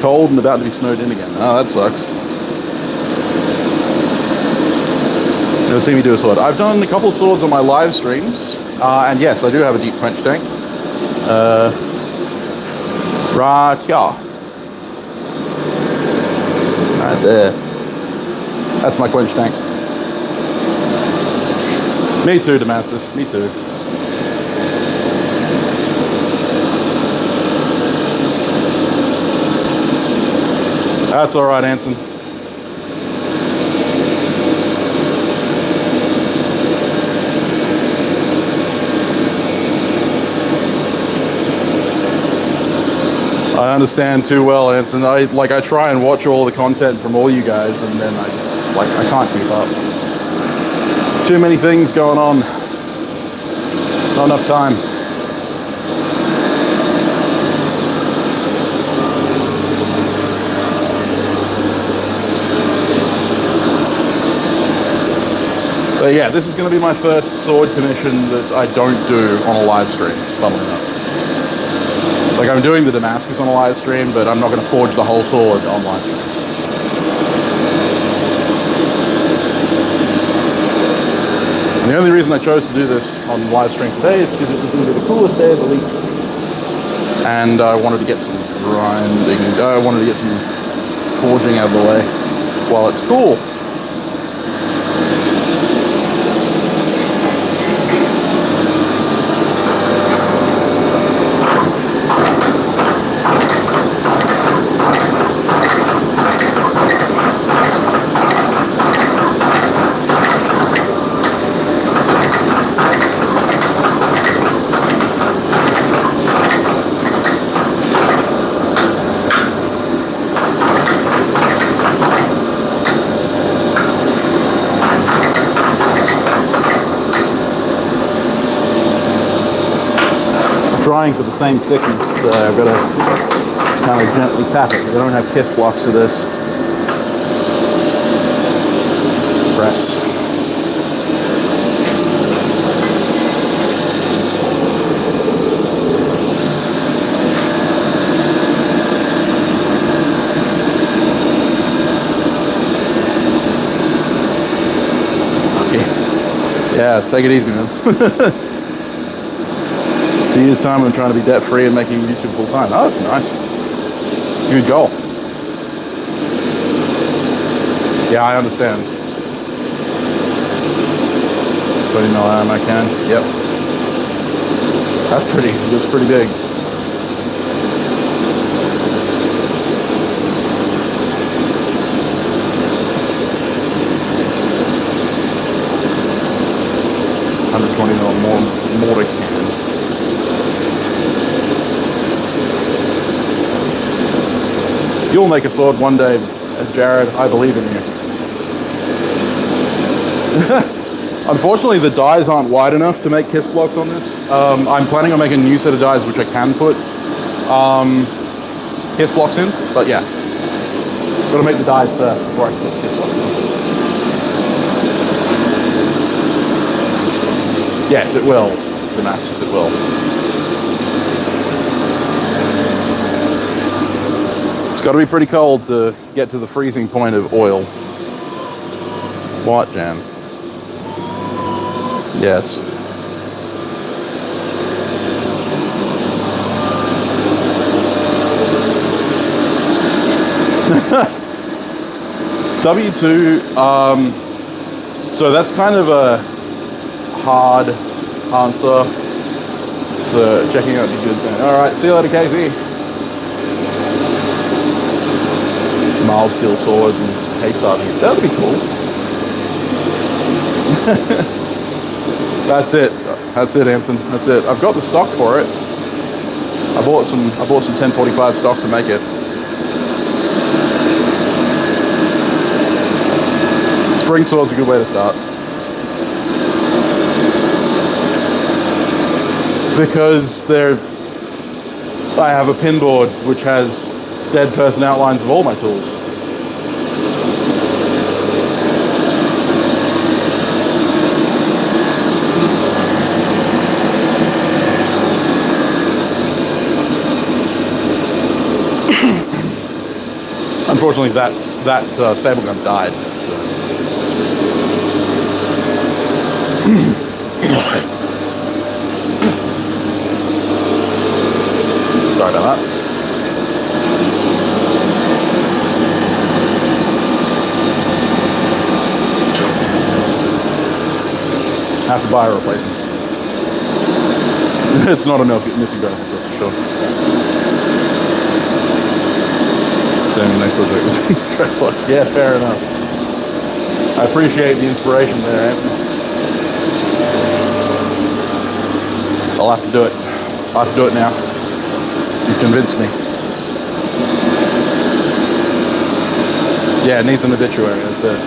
Cold and about to be snowed in again. Oh, that sucks. You'll see me do a sword. I've done a couple of swords on my live streams, and yes, I do have a deep quench tank. Right here. Right there. That's my quench tank. Me too, Damascus. Me too. That's all right, Anson. understand too well, Anson. I try and watch all the content from all you guys, and then I can't keep up. Too many things going on. Not enough time. But yeah, this is going to be my first sword commission that I don't do on a live stream, funnily enough. Like, I'm doing the Damascus on a live stream, but I'm not going to forge the whole sword on live stream. And the only reason I chose to do this on live stream today is because it was going to be the coolest day of the week. And I wanted to get some grinding, I wanted to get some forging out of the way while it's cool. For the same thickness, I've got to kind of gently tap it. I don't have kiss blocks for this. Press. Okay. Yeah, take it easy, man. 2 years time I'm trying to be debt free and making YouTube full time. Oh, that's nice. Good goal. Yeah, I understand. 20 mil arm I can. Yep. That's pretty big. $120 mil mortar can. You'll make a sword one day, Jared. I believe in you. Unfortunately, the dies aren't wide enough to make kiss blocks on this. I'm planning on making a new set of dies which I can put kiss blocks in, but yeah. Gotta make the dies first before I put kiss blocks in. Yes, it will. Damascus, it will. It's got to be pretty cold to get to the freezing point of oil. What, Jan? Yes. W2, so that's kind of a hard answer. So checking out the goods. Alright, see you later, KZ. Mild steel sword and hay starting. That would be cool. That's it, Anson. That's it. I've got the stock for it. I bought some 1045 stock to make it. Spring sword's a good way to start. Because I have a pin board which has dead person outlines of all my tools. Unfortunately, that stable gun died. So. Sorry about that. I have to buy a replacement. It's not a missing graphic, that's for sure. Damn, next project. Yeah, fair enough. I appreciate the inspiration there, Anthony. I'll have to do it. I'll have to do it now. You've convinced me. Yeah, it needs an obituary, that's it.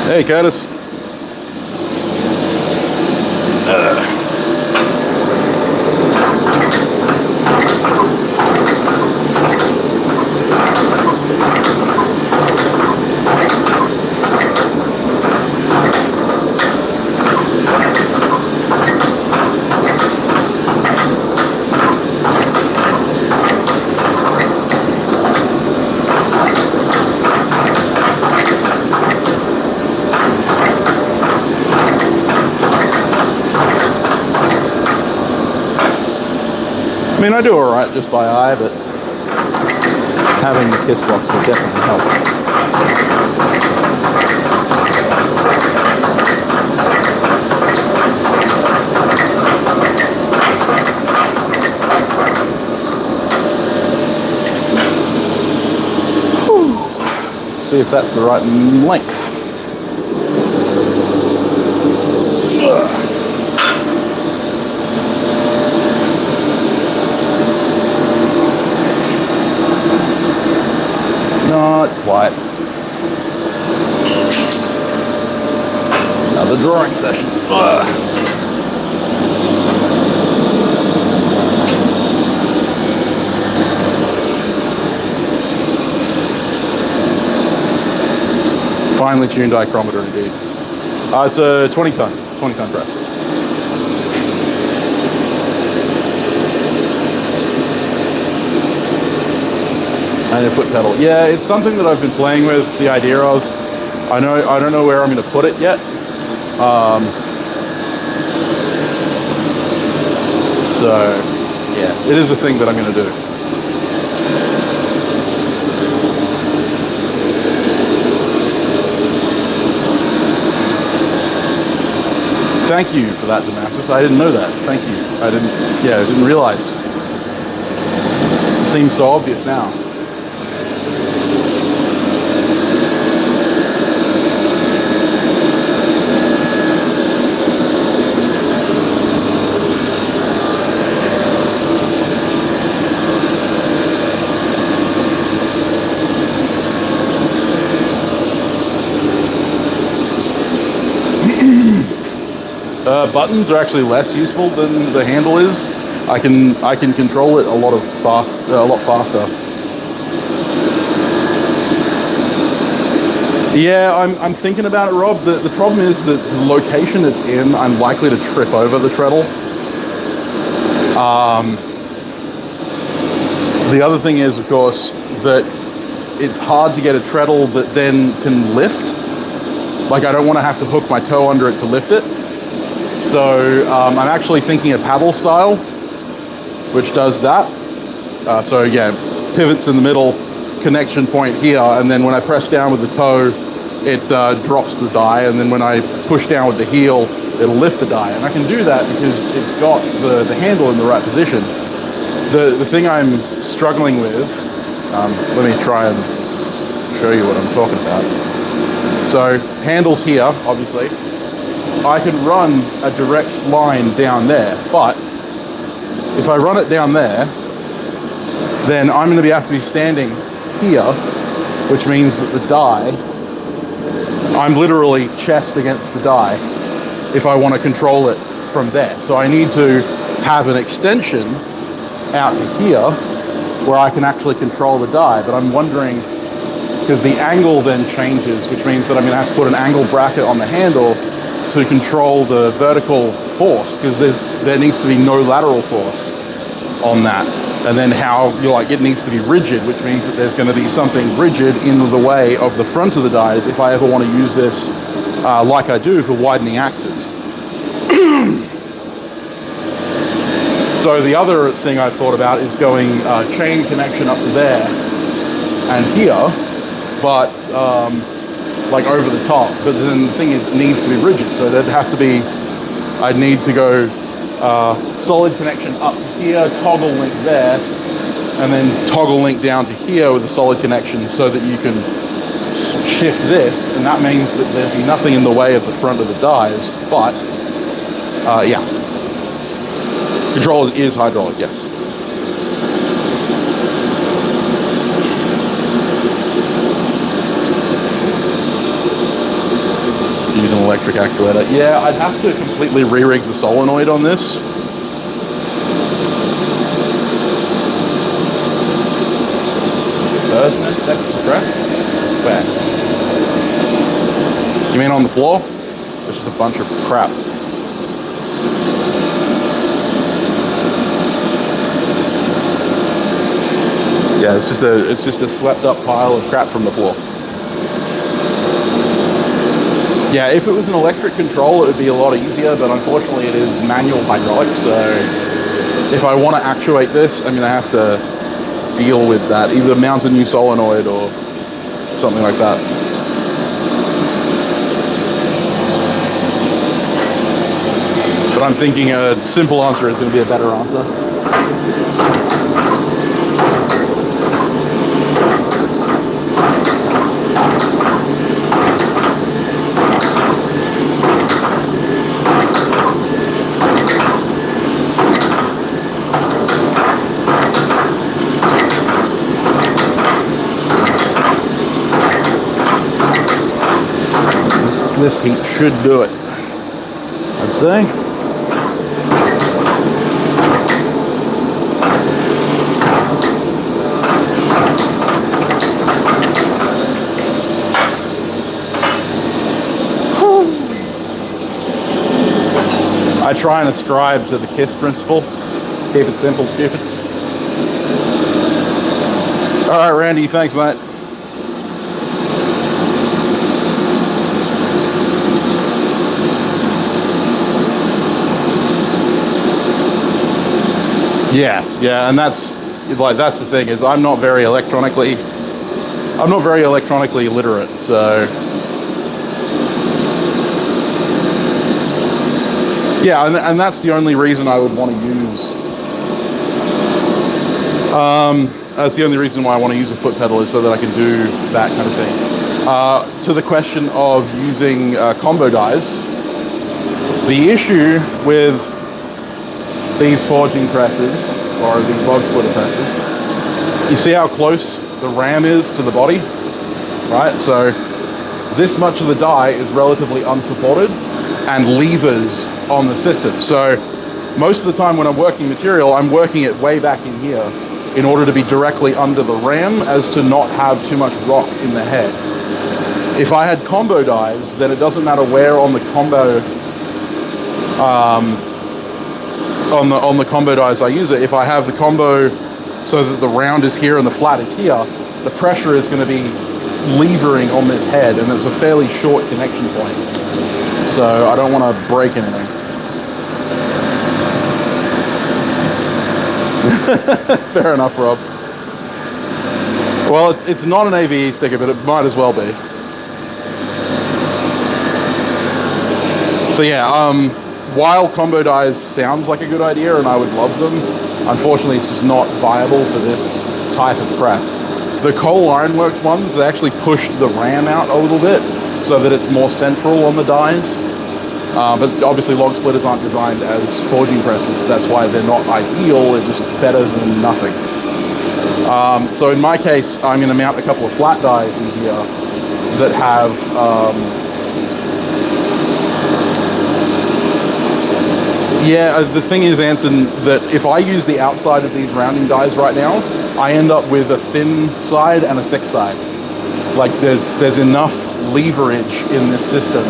Hey, Curtis. I mean, I do alright just by eye, but having the kiss box will definitely help. Whew. See if that's the right length. Not quite. Another drawing session. Finely tuned dichrometer indeed. It's a 20 ton press. And a foot pedal. Yeah, it's something that I've been playing with, the idea of. I don't know where I'm going to put it yet. So, yeah, it is a thing that I'm going to do. Thank you for that, Damascus. I didn't know that. Thank you. I didn't realize. It seems so obvious now. Buttons are actually less useful than the handle is. I can control it a lot faster. Yeah, I'm thinking about it, Rob. The problem is that the location it's in, I'm likely to trip over the treadle. The other thing is, of course, that it's hard to get a treadle that then can lift. Like, I don't want to have to hook my toe under it to lift it. So I'm actually thinking a paddle style, which does that. So yeah, pivots in the middle, connection point here, and then when I press down with the toe, it drops the die, and then when I push down with the heel, it'll lift the die. And I can do that because it's got the handle in the right position. The thing I'm struggling with, let me try and show you what I'm talking about. So handle's here, obviously. I can run a direct line down there, but if I run it down there, then I'm going to have to be standing here, which means that the die, I'm literally chest against the die if I want to control it from there. So I need to have an extension out to here where I can actually control the die, but I'm wondering, because the angle then changes, which means that I'm going to have to put an angle bracket on the handle to control the vertical force, because there needs to be no lateral force on that. And then it needs to be rigid, which means that there's going to be something rigid in the way of the front of the dies if I ever want to use this like I do for widening axes. So the other thing I've thought about is going chain connection up to there and here, but like over the top. But then the thing is, it needs to be rigid, so there'd have to be, I'd need to go solid connection up here, toggle link there, and then toggle link down to here with a solid connection so that you can shift this, and that means that there'd be nothing in the way of the front of the dies, but yeah. Control is hydraulic, yes. Use an electric actuator. Yeah, I'd have to completely re-rig the solenoid on this. Bladesmith extra press? Where? You mean on the floor? It's just a bunch of crap. Yeah, it's just a swept up pile of crap from the floor. Yeah, if it was an electric control, it would be a lot easier, but unfortunately it is manual hydraulic, so if I want to actuate this, I'm going to have to deal with that, either mount a new solenoid or something like that. But I'm thinking a simple answer is going to be a better answer. This heat should do it, I'd say. I try and ascribe to the KISS principle. Keep it simple, stupid. All right, Randy, thanks, mate. Yeah, and that's the thing is I'm not very electronically literate, so yeah, and that's the only reason I would want to use. That's the only reason why I want to use a foot pedal is so that I can do that kind of thing. To the question of using combo dies, the issue with these forging presses, or these log splitter presses, you see how close the ram is to the body, right? So this much of the die is relatively unsupported and levers on the system. So most of the time when I'm working material, I'm working it way back in here in order to be directly under the ram as to not have too much rock in the head. If I had combo dies, then it doesn't matter where on the combo on the combo dies I use it. If I have the combo so that the round is here and the flat is here, the pressure is going to be levering on this head, and it's a fairly short connection point. So I don't want to break anything. Fair enough, Rob. Well, it's not an AVE sticker, but it might as well be. So yeah, while combo dies sounds like a good idea and I would love them, unfortunately it's just not viable for this type of press. The Coal Ironworks ones, they actually pushed the ram out a little bit so that it's more central on the dies. But obviously log splitters aren't designed as forging presses, that's why they're not ideal, they're just better than nothing. So in my case, I'm going to mount a couple of flat dies in here that have yeah, the thing is, Anson, that if I use the outside of these rounding dies right now, I end up with a thin side and a thick side. Like there's enough leverage in this system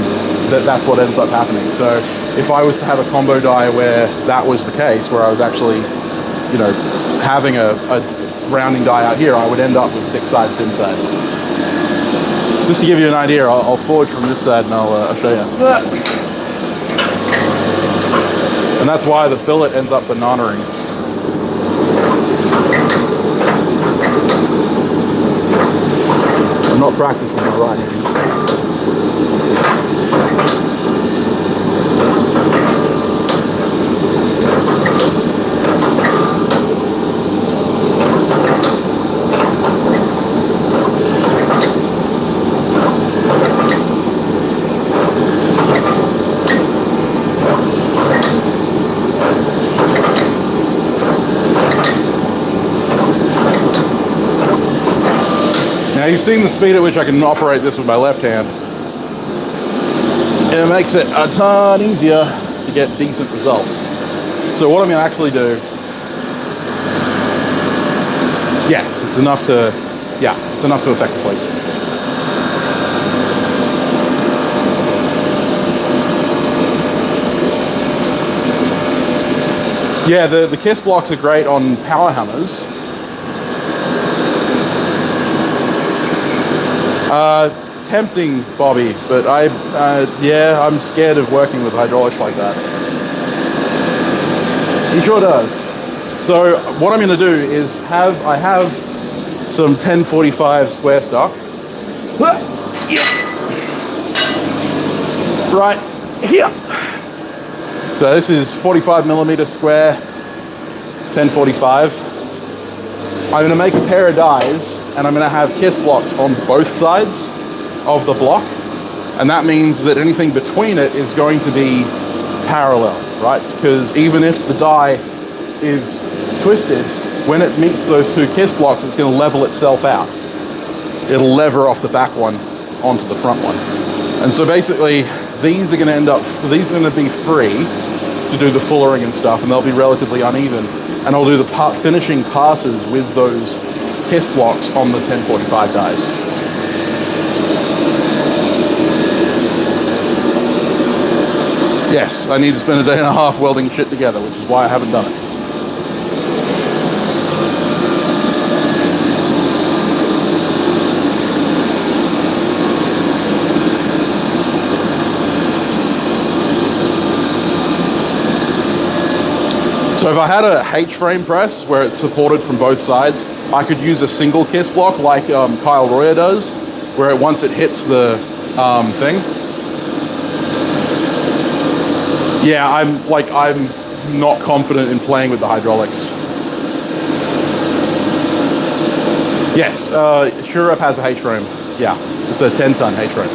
that that's what ends up happening. So if I was to have a combo die where that was the case, where I was actually, you know, having a rounding die out here, I would end up with thick side, thin side. Just to give you an idea, I'll forge from this side and I'll show you. And that's why the billet ends up bananaing. I'm not practicing my right hand. Now you've seen the speed at which I can operate this with my left hand. It makes it a ton easier to get decent results. So what I'm going to actually do, yes, it's enough to affect the place. Yeah, the kiss blocks are great on power hammers. Tempting, Bobby, but yeah, I'm scared of working with hydraulics like that. He sure does. So what I'm going to do is I have some 1045 square stock. Right here. So this is 45 millimeter square, 1045. I'm going to make a pair of dies, and I'm going to have kiss blocks on both sides of the block, and that means that anything between it is going to be parallel, right? Because even if the die is twisted, when it meets those two kiss blocks, it's going to level itself out. It'll lever off the back one onto the front one. And so basically, these are going to be free to do the fullering and stuff, and they'll be relatively uneven. And I'll do the finishing passes with those kiss blocks on the 1045 dies. Yes, I need to spend a day and a half welding shit together, which is why I haven't done it. So if I had a H-frame press where it's supported from both sides, I could use a single kiss block like Kyle Royer does, where once it hits the thing. Yeah, I'm not confident in playing with the hydraulics. Yes, Shurep has a H-frame. Yeah, it's a 10-ton H-frame.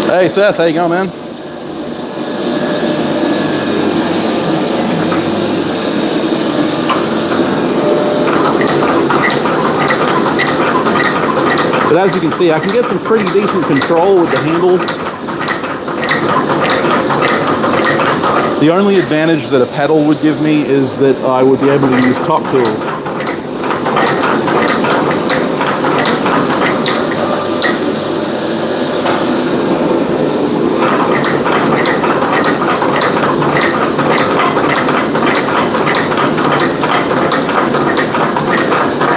Hey Seth, how you going, man? But as you can see, I can get some pretty decent control with the handle. The only advantage that a pedal would give me is that I would be able to use top tools.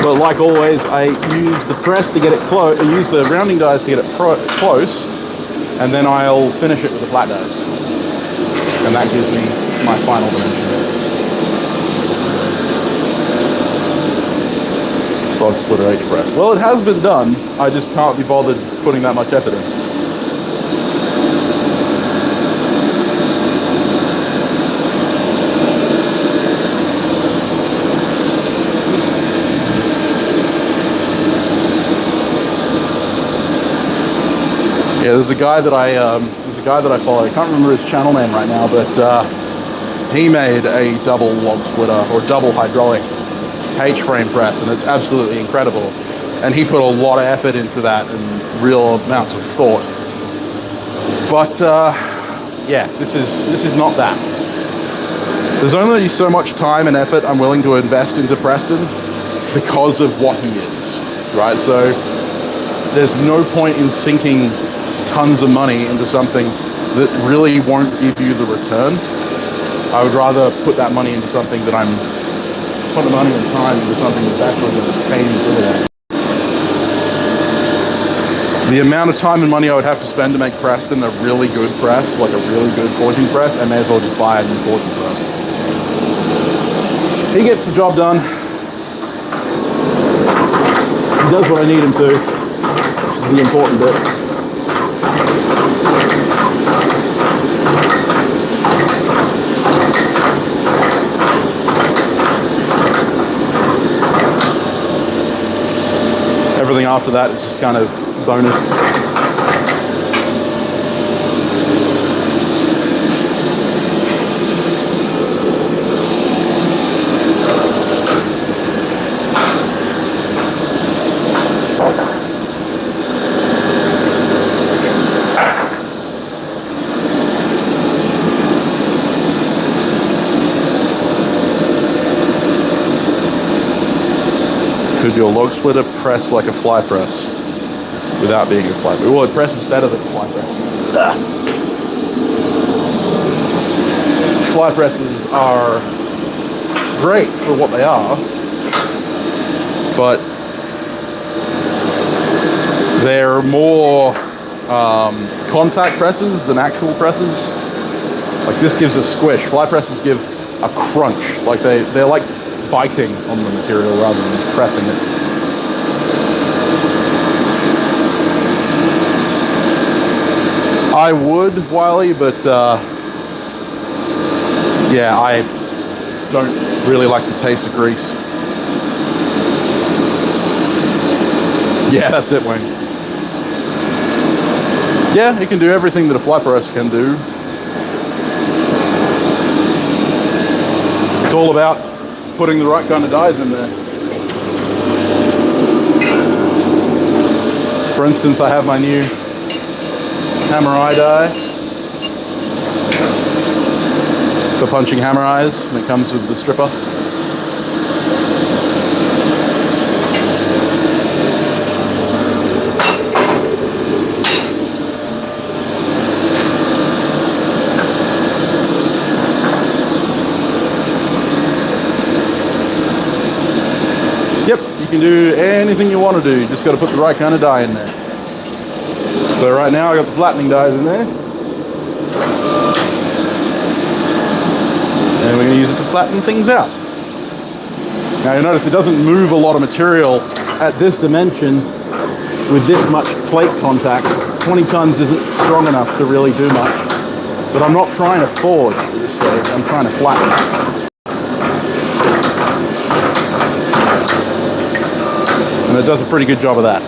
But like always, I use the press to get it close, I use the rounding dies to get it close, and then I'll finish it with the flat dies. And that gives me my final dimension. Rod splitter H press. Well, it has been done, I just can't be bothered putting that much effort in. Yeah, there's a guy that I follow. I can't remember his channel name right now, but he made a double log splitter or double hydraulic H-frame press, and it's absolutely incredible. And he put a lot of effort into that and real amounts of thought. But yeah, this is not that. There's only so much time and effort I'm willing to invest into Preston because of what he is, right? So there's no point in sinking tons of money into something that really won't give you the return. I would rather put that money into something that put the money and time into something that's actually going to pay me dividends. The amount of time and money I would have to spend to make Preston a really good press, like a really good forging press, I may as well just buy a new forging press. He gets the job done. He does what I need him to, which is the important bit. Everything after that is just kind of bonus. Would your log splitter press like a fly press without being a fly press? Well, it presses better than a fly press. Fly presses are great for what they are, but they're more contact presses than actual presses. Like this gives a squish. Fly presses give a crunch. Like they're like biting on the material rather than pressing it. I would, Wiley, but yeah, I don't really like the taste of grease. Yeah, that's it, Wayne. Yeah, it can do everything that a fly press can do. It's all about putting the right kind of dies in there. For instance, I have my new hammer eye die for punching hammer eyes, and it comes with the stripper. Yep, you can do anything you want to do. You just got to put the right kind of die in there. So right now I got the flattening dies in there. And we're going to use it to flatten things out. Now you'll notice it doesn't move a lot of material at this dimension with this much plate contact. 20 tons isn't strong enough to really do much. But I'm not trying to forge at this stage, I'm trying to flatten. And it does a pretty good job of that.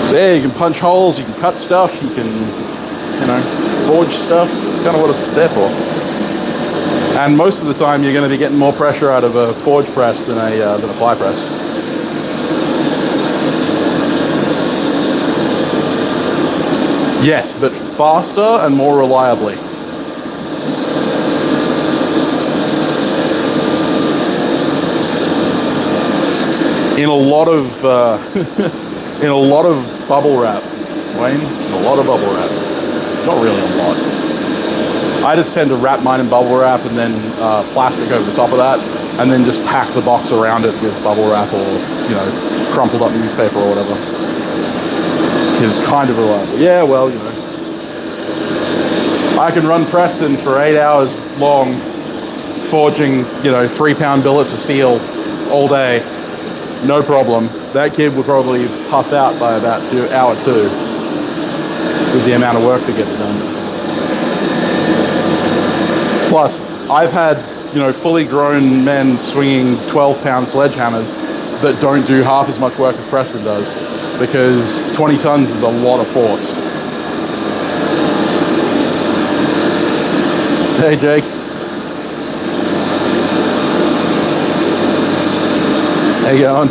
So yeah, you can punch holes, you can cut stuff, you can, you know, forge stuff. It's kind of what it's there for. And most of the time you're going to be getting more pressure out of a forge press than a fly press. Yes, but faster and more reliably. In a lot of in a lot of bubble wrap, Wayne. In a lot of bubble wrap. Not really a lot. I just tend to wrap mine in bubble wrap and then plastic over the top of that, and then just pack the box around it with bubble wrap or, you know, crumpled up newspaper or whatever. It's kind of reliable. Yeah, well, you know. I can run Preston for 8 hours long, forging, you know, 3-pound billets of steel all day. No problem. That kid would probably puff out by about hour two with the amount of work that gets done. Plus, I've had, you know, fully grown men swinging 12-pound sledgehammers that don't do half as much work as Preston does, because 20 tons is a lot of force. Hey, Jake. How you going?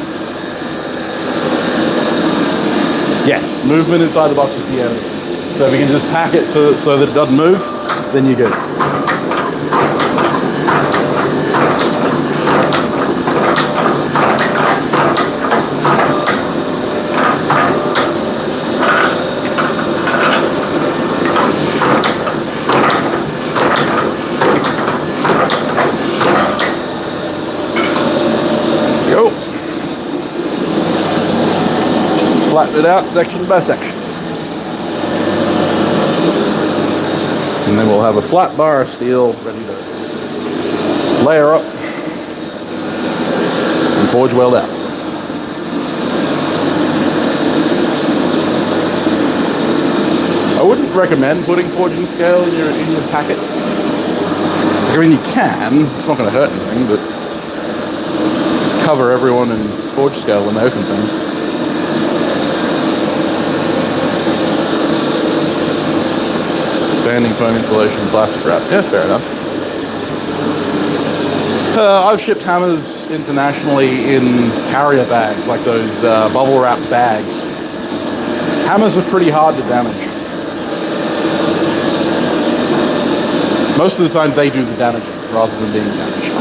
Yes, movement inside the box is the end. So if you can just pack it so that it doesn't move, then you're good. Flatten it out section by section. And then we'll have a flat bar of steel ready to layer up and forge weld out. I wouldn't recommend putting forging scale in your packet. I mean, you can, it's not going to hurt anything, but cover everyone in forge scale when they open things. Expanding foam insulation, plastic wrap. Yeah, fair enough. I've shipped hammers internationally in carrier bags, like those bubble wrap bags. Hammers are pretty hard to damage. Most of the time they do the damaging rather than being damaged.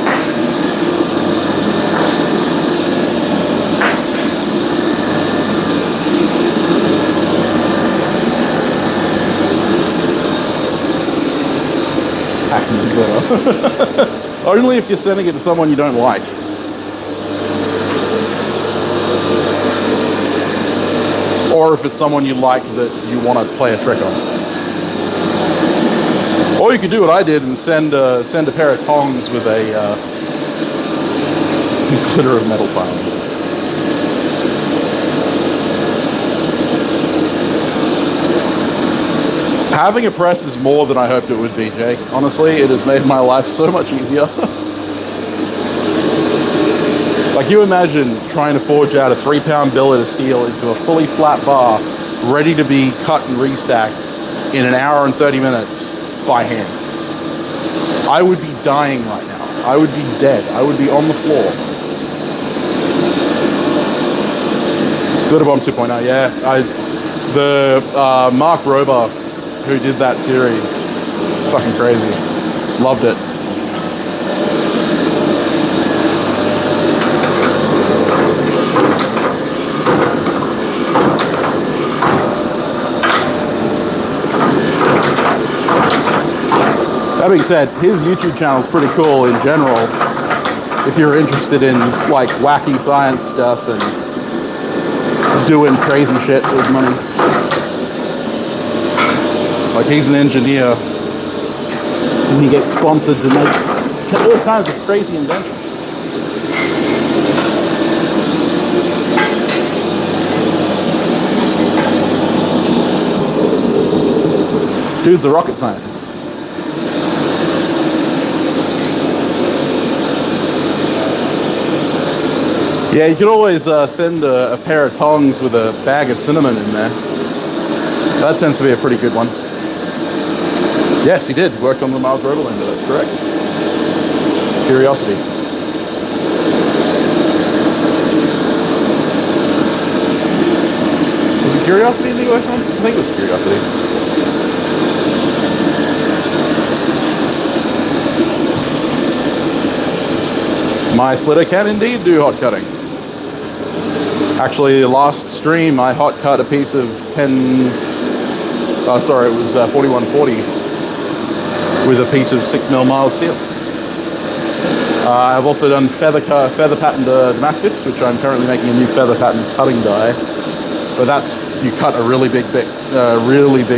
Packing glitter. Only if you're sending it to someone you don't like. Or if it's someone you like that you want to play a trick on. Or you could do what I did and send a pair of tongs with a glitter of metal filings. Having a press is more than I hoped it would be, Jake. Honestly, it has made my life so much easier. Like, you imagine trying to forge out a 3-pound billet of steel into a fully flat bar, ready to be cut and restacked in an hour and 30 minutes by hand. I would be dying right now. I would be dead. I would be on the floor. Glitter Bomb 2.0, yeah. The Mark Rober, who did that series, fucking crazy. Loved it. That being said, his YouTube channel is pretty cool in general. If you're interested in like wacky science stuff and doing crazy shit with money. Like, he's an engineer and he gets sponsored to make all kinds of crazy inventions. Dude's a rocket scientist. Yeah, you could always send a pair of tongs with a bag of cinnamon in there. That tends to be a pretty good one. Yes, he did work on the Mars rover lander, that's correct. Curiosity. Was it Curiosity he worked on? I think it was Curiosity. My splitter can indeed do hot cutting. Actually, last stream I hot cut a piece of 4140 with a piece of 6mm mild steel. I've also done feather patterned Damascus, which I'm currently making a new feather patterned cutting die. But that's, you cut a really big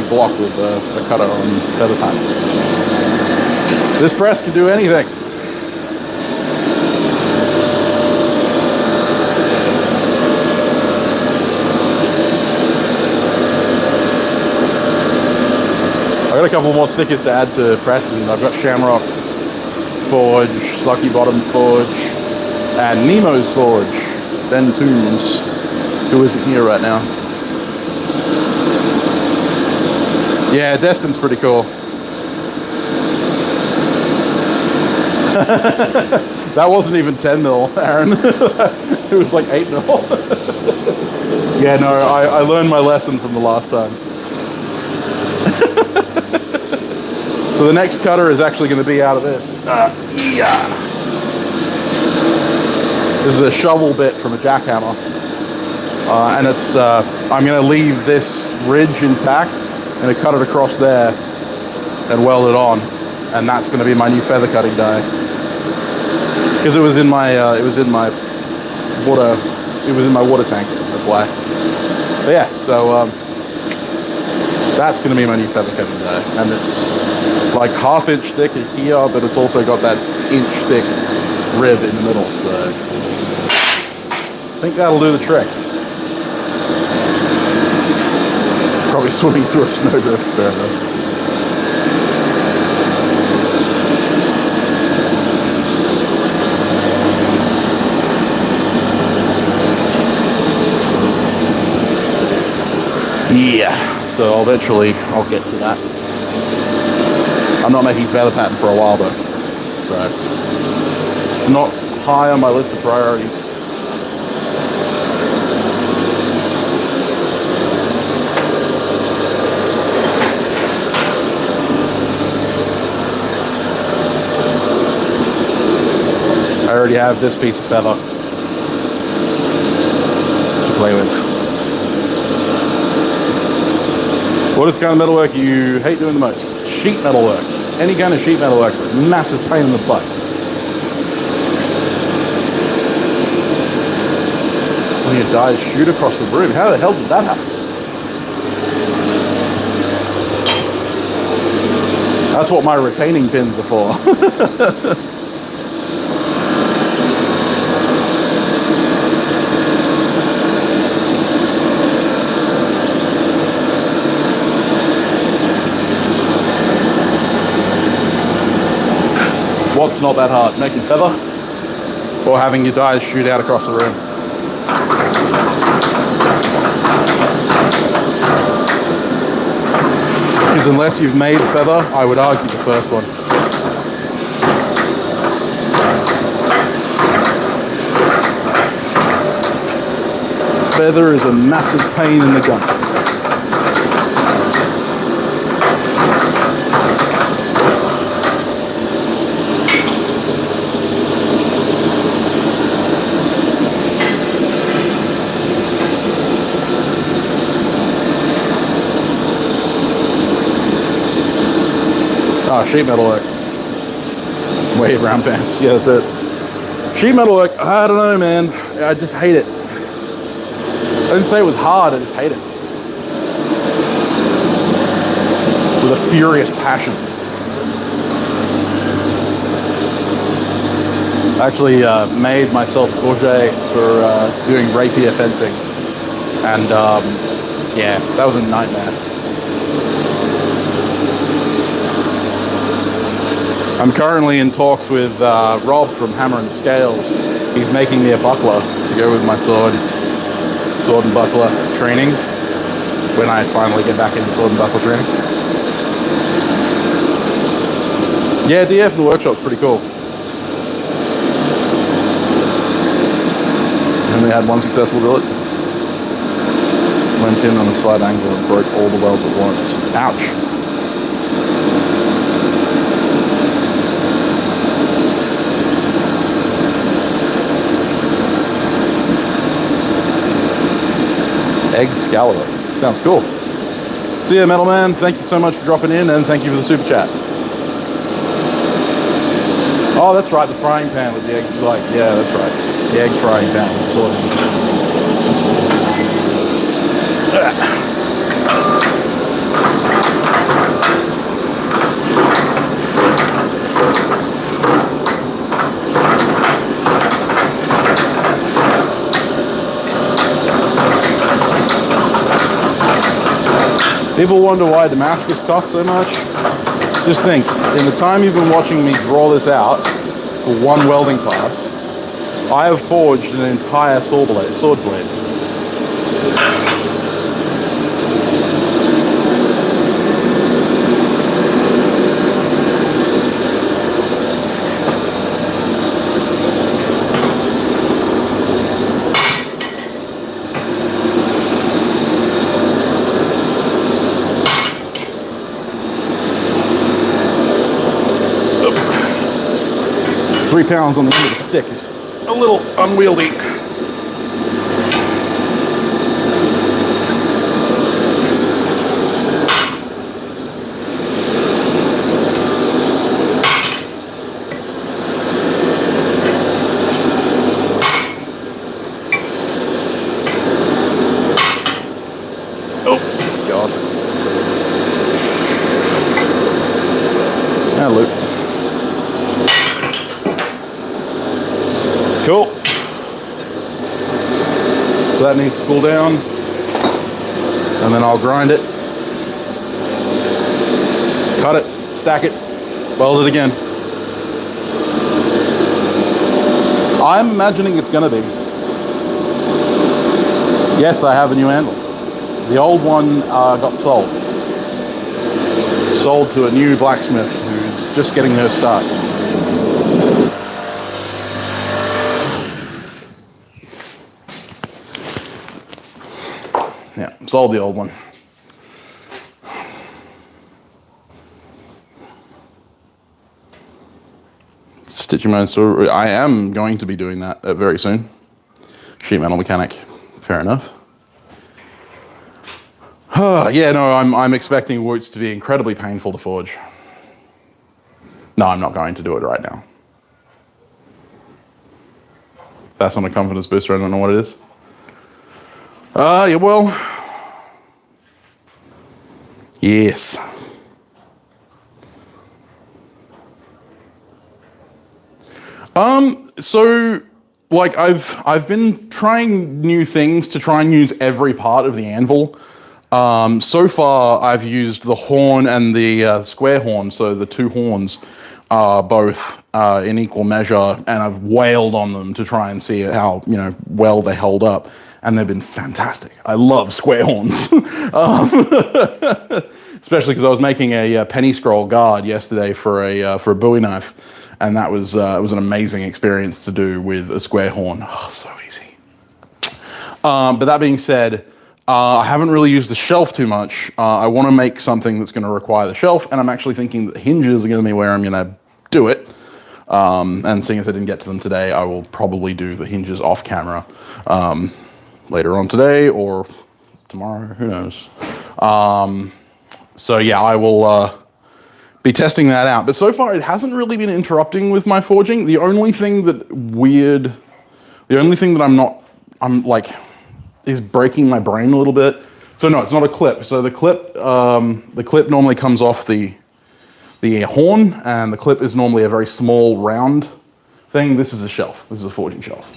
block with a cutter on feather pattern. This press can do anything. I've got a couple more stickers to add to Preston. I've got Shamrock Forge, Sucky Bottom Forge, and Nemo's Forge. Ben Toombs, who isn't here right now. Yeah, Destin's pretty cool. That wasn't even 10mm, Aaron. It was like 8mm. Yeah, no, I learned my lesson from the last time. So the next cutter is actually going to be out of this. Yeah. This is a shovel bit from a jackhammer. And it's, I'm going to leave this ridge intact and cut it across there and weld it on. And that's going to be my new feather cutting die. Because it was in my water tank, that's why. But yeah, so that's going to be my new feather cutting die. And it's like 1/2 inch thick here, but it's also got that inch thick rib in the middle, so I think that'll do the trick. Probably swimming through a snowdrift, fair enough. Yeah, so eventually I'll get to that. I'm not making feather pattern for a while though, so It's not high on my list of priorities. I already have this piece of feather to play with. What is kind of metalwork you hate doing the most? Sheet metal work. Any kind of sheet metal work. Massive pain in the butt. When your dies shoot across the room. How the hell did that happen? That's what my retaining pins are for. What's not that hard? Making feather or having your dies shoot out across the room? Because unless you've made feather, I would argue the first one. Feather is a massive pain in the gun. Oh, sheet metal work. Weight round pants. Yeah, that's it. Sheet metal work, I don't know, man. I just hate it. I didn't say it was hard, I just hate it. With a furious passion. I actually made myself crochet for doing rapier fencing. And yeah, that was a nightmare. I'm currently in talks with Rob from Hammer and Scales. He's making me a buckler to go with my sword and buckler training when I finally get back into sword and buckler training. Yeah, DF in the workshop's pretty cool. Only had one successful billet. Went in on a slight angle and broke all the welds at once. Ouch. Egg scallop. Sounds cool. So yeah, Metal Man, thank you so much for dropping in, and thank you for the super chat. Oh, that's right, the frying pan with the egg, yeah, that's right. The egg frying pan, sort of. People wonder why Damascus costs so much. Just think, in the time you've been watching me draw this out for one welding pass, I have forged an entire sword blade. £3 on the end of the stick is a little unwieldy. Oh, God. That'll loop. Cool. So that needs to cool down, and then I'll grind it, cut it, stack it, weld it again. I'm imagining it's going to be. Yes, I have a new anvil. The old one got sold to a new blacksmith who's just getting her start. Yeah, sold the old one. Stitching my own story. I am going to be doing that very soon. Sheet metal mechanic. Fair enough. Yeah, no, I'm expecting woots to be incredibly painful to forge. No, I'm not going to do it right now. That's not a confidence booster. I don't know what it is. Yeah, well, yes. So like I've been trying new things to try and use every part of the anvil. So far I've used the horn and the square horn, so the two horns are both in equal measure, and I've wailed on them to try and see how well they hold up, and they've been fantastic. I love square horns, especially because I was making a penny scroll guard yesterday for a Bowie knife. And that was it was an amazing experience to do with a square horn. Oh, so easy. But that being said, I haven't really used the shelf too much. I want to make something that's going to require the shelf, and I'm actually thinking that the hinges are going to be where I'm going to do it. And seeing as I didn't get to them today, I will probably do the hinges off camera later on today or tomorrow. Who knows? So yeah, I will be testing that out. But so far, it hasn't really been interrupting with my forging. The only thing that I'm like, is breaking my brain a little bit. So no, it's not a clip. So the clip normally comes off the horn, and the clip is normally a very small round thing. This is a shelf. This is a forging shelf.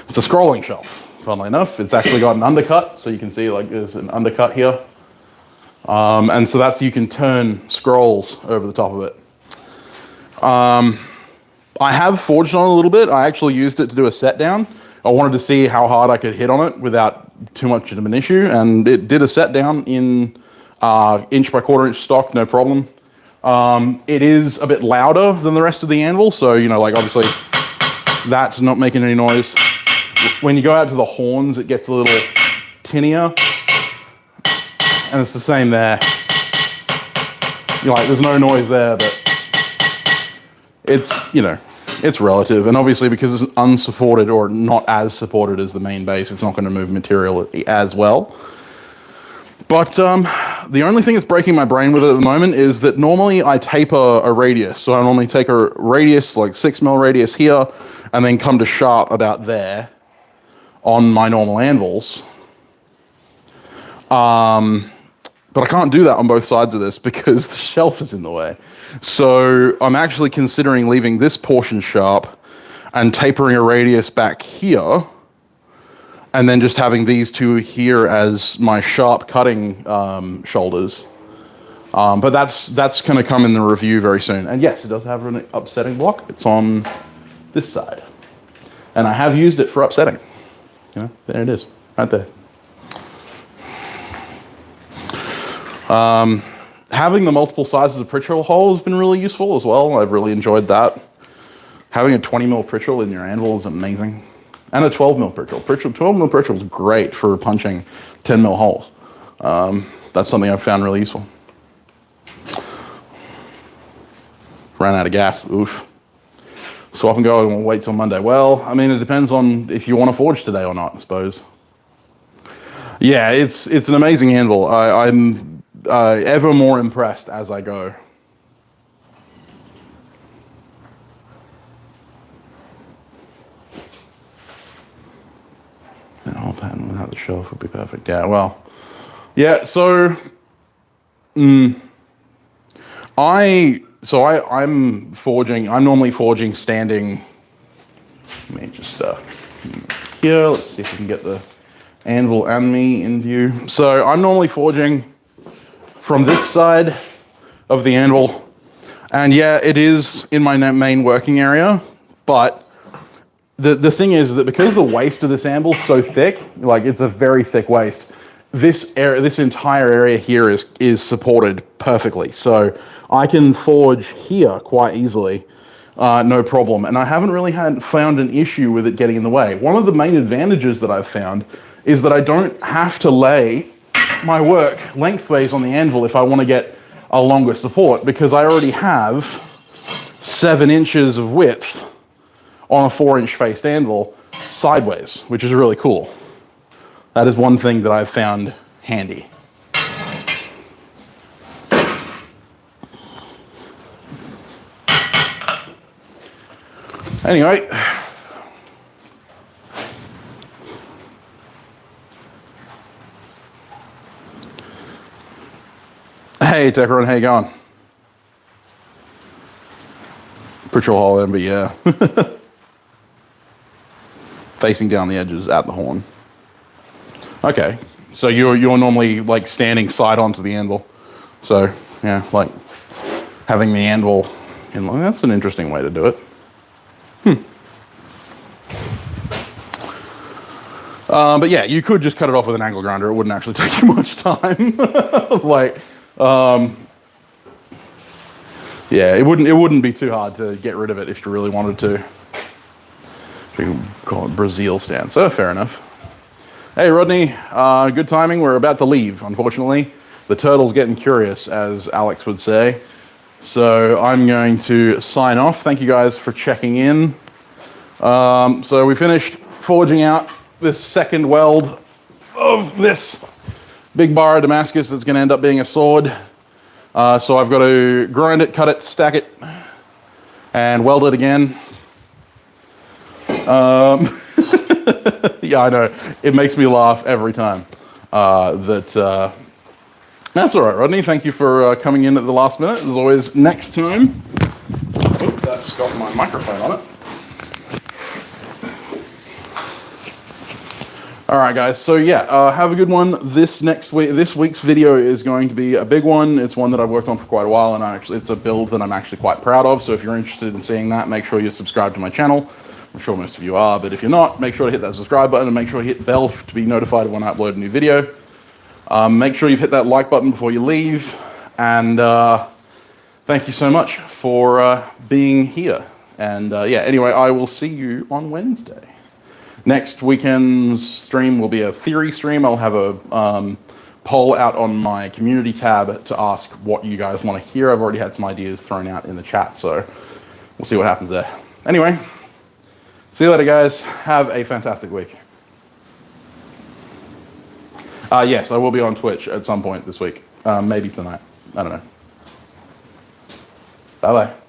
It's a scrolling shelf. Funnily enough, it's actually got an undercut, so you can see like there's an undercut here. And so you can turn scrolls over the top of it. I have forged on it a little bit. I actually used it to do a set down. I wanted to see how hard I could hit on it without too much of an issue, and it did a set down in inch by quarter inch stock, no problem. It is a bit louder than the rest of the anvil, so like obviously that's not making any noise. When you go out to the horns, it gets a little tinnier, and it's the same there. There's no noise there, but it's it's relative, and obviously because it's unsupported or not as supported as the main base, it's not going to move material as well. But the only thing that's breaking my brain with it at the moment is that normally I taper a radius, so I normally take a radius like 6mm radius here, and then come to sharp about there on my normal anvils. But I can't do that on both sides of this because the shelf is in the way. So I'm actually considering leaving this portion sharp and tapering a radius back here, and then just having these two here as my sharp cutting shoulders. But that's going to come in the review very soon. And yes, it does have an upsetting block. It's on this side. And I have used it for upsetting. There it is, right there. Having the multiple sizes of Pritchell hole has been really useful as well. I've really enjoyed that. Having a 20mm Pritchell in your anvil is amazing. And a 12mm Pritchell. 12mm Pritchell is great for punching 10mm holes. That's something I've found really useful. Ran out of gas, oof. Swap and go and wait till Monday. Well, I mean, it depends on if you want to forge today or not, I suppose. Yeah, it's an amazing anvil. I'm ever more impressed as I go. That whole pattern without the shelf would be perfect. Yeah, well, yeah. So, I'm forging. I'm normally forging standing. Let me just here. Let's see if we can get the anvil and me in view. So I'm normally forging from this side of the anvil, and yeah, it is in my main working area, but the thing is that because the waist of this anvil is so thick, like it's a very thick waist, this entire area here is supported perfectly. So I can forge here quite easily, no problem. And I haven't really found an issue with it getting in the way. One of the main advantages that I've found is that I don't have to lay my work lengthways on the anvil if I want to get a longer support, because I already have 7 inches of width on a 4-inch faced anvil sideways, which is really cool. That is one thing that I've found handy. Anyway, hey Techron, how you going? Patrol hall in, but yeah. Facing down the edges at the horn. Okay, so you're normally like standing side onto the anvil. So yeah, like having the anvil in line. That's an interesting way to do it. But yeah, you could just cut it off with an angle grinder. It wouldn't actually take you much time. Like, yeah, it wouldn't be too hard to get rid of it if you really wanted to. You can call it Brazil stance. So fair enough. Hey Rodney, good timing. We're about to leave. Unfortunately, the turtle's getting curious, as Alex would say. So I'm going to sign off. Thank you guys for checking in. So we finished forging out this second weld of this big bar of Damascus that's going to end up being a sword. So I've got to grind it, cut it, stack it, and weld it again. Yeah, I know. It makes me laugh every time. That's all right, Rodney. Thank you for coming in at the last minute. As always, next time. Oop, that's got my microphone on it. All right, guys. So yeah, have a good one. This week's video is going to be a big one. It's one that I've worked on for quite a while, and it's a build that I'm actually quite proud of. So if you're interested in seeing that, make sure you subscribe to my channel. I'm sure most of you are, but if you're not, make sure to hit that subscribe button and make sure you hit the bell to be notified when I upload a new video. Make sure you've hit that like button before you leave, and thank you so much for being here. And yeah, anyway, I will see you on Wednesday. Next weekend's stream will be a theory stream. I'll have a poll out on my community tab to ask what you guys want to hear. I've already had some ideas thrown out in the chat, so we'll see what happens there. Anyway, see you later, guys. Have a fantastic week. Yes, I will be on Twitch at some point this week. Maybe tonight. I don't know. Bye-bye.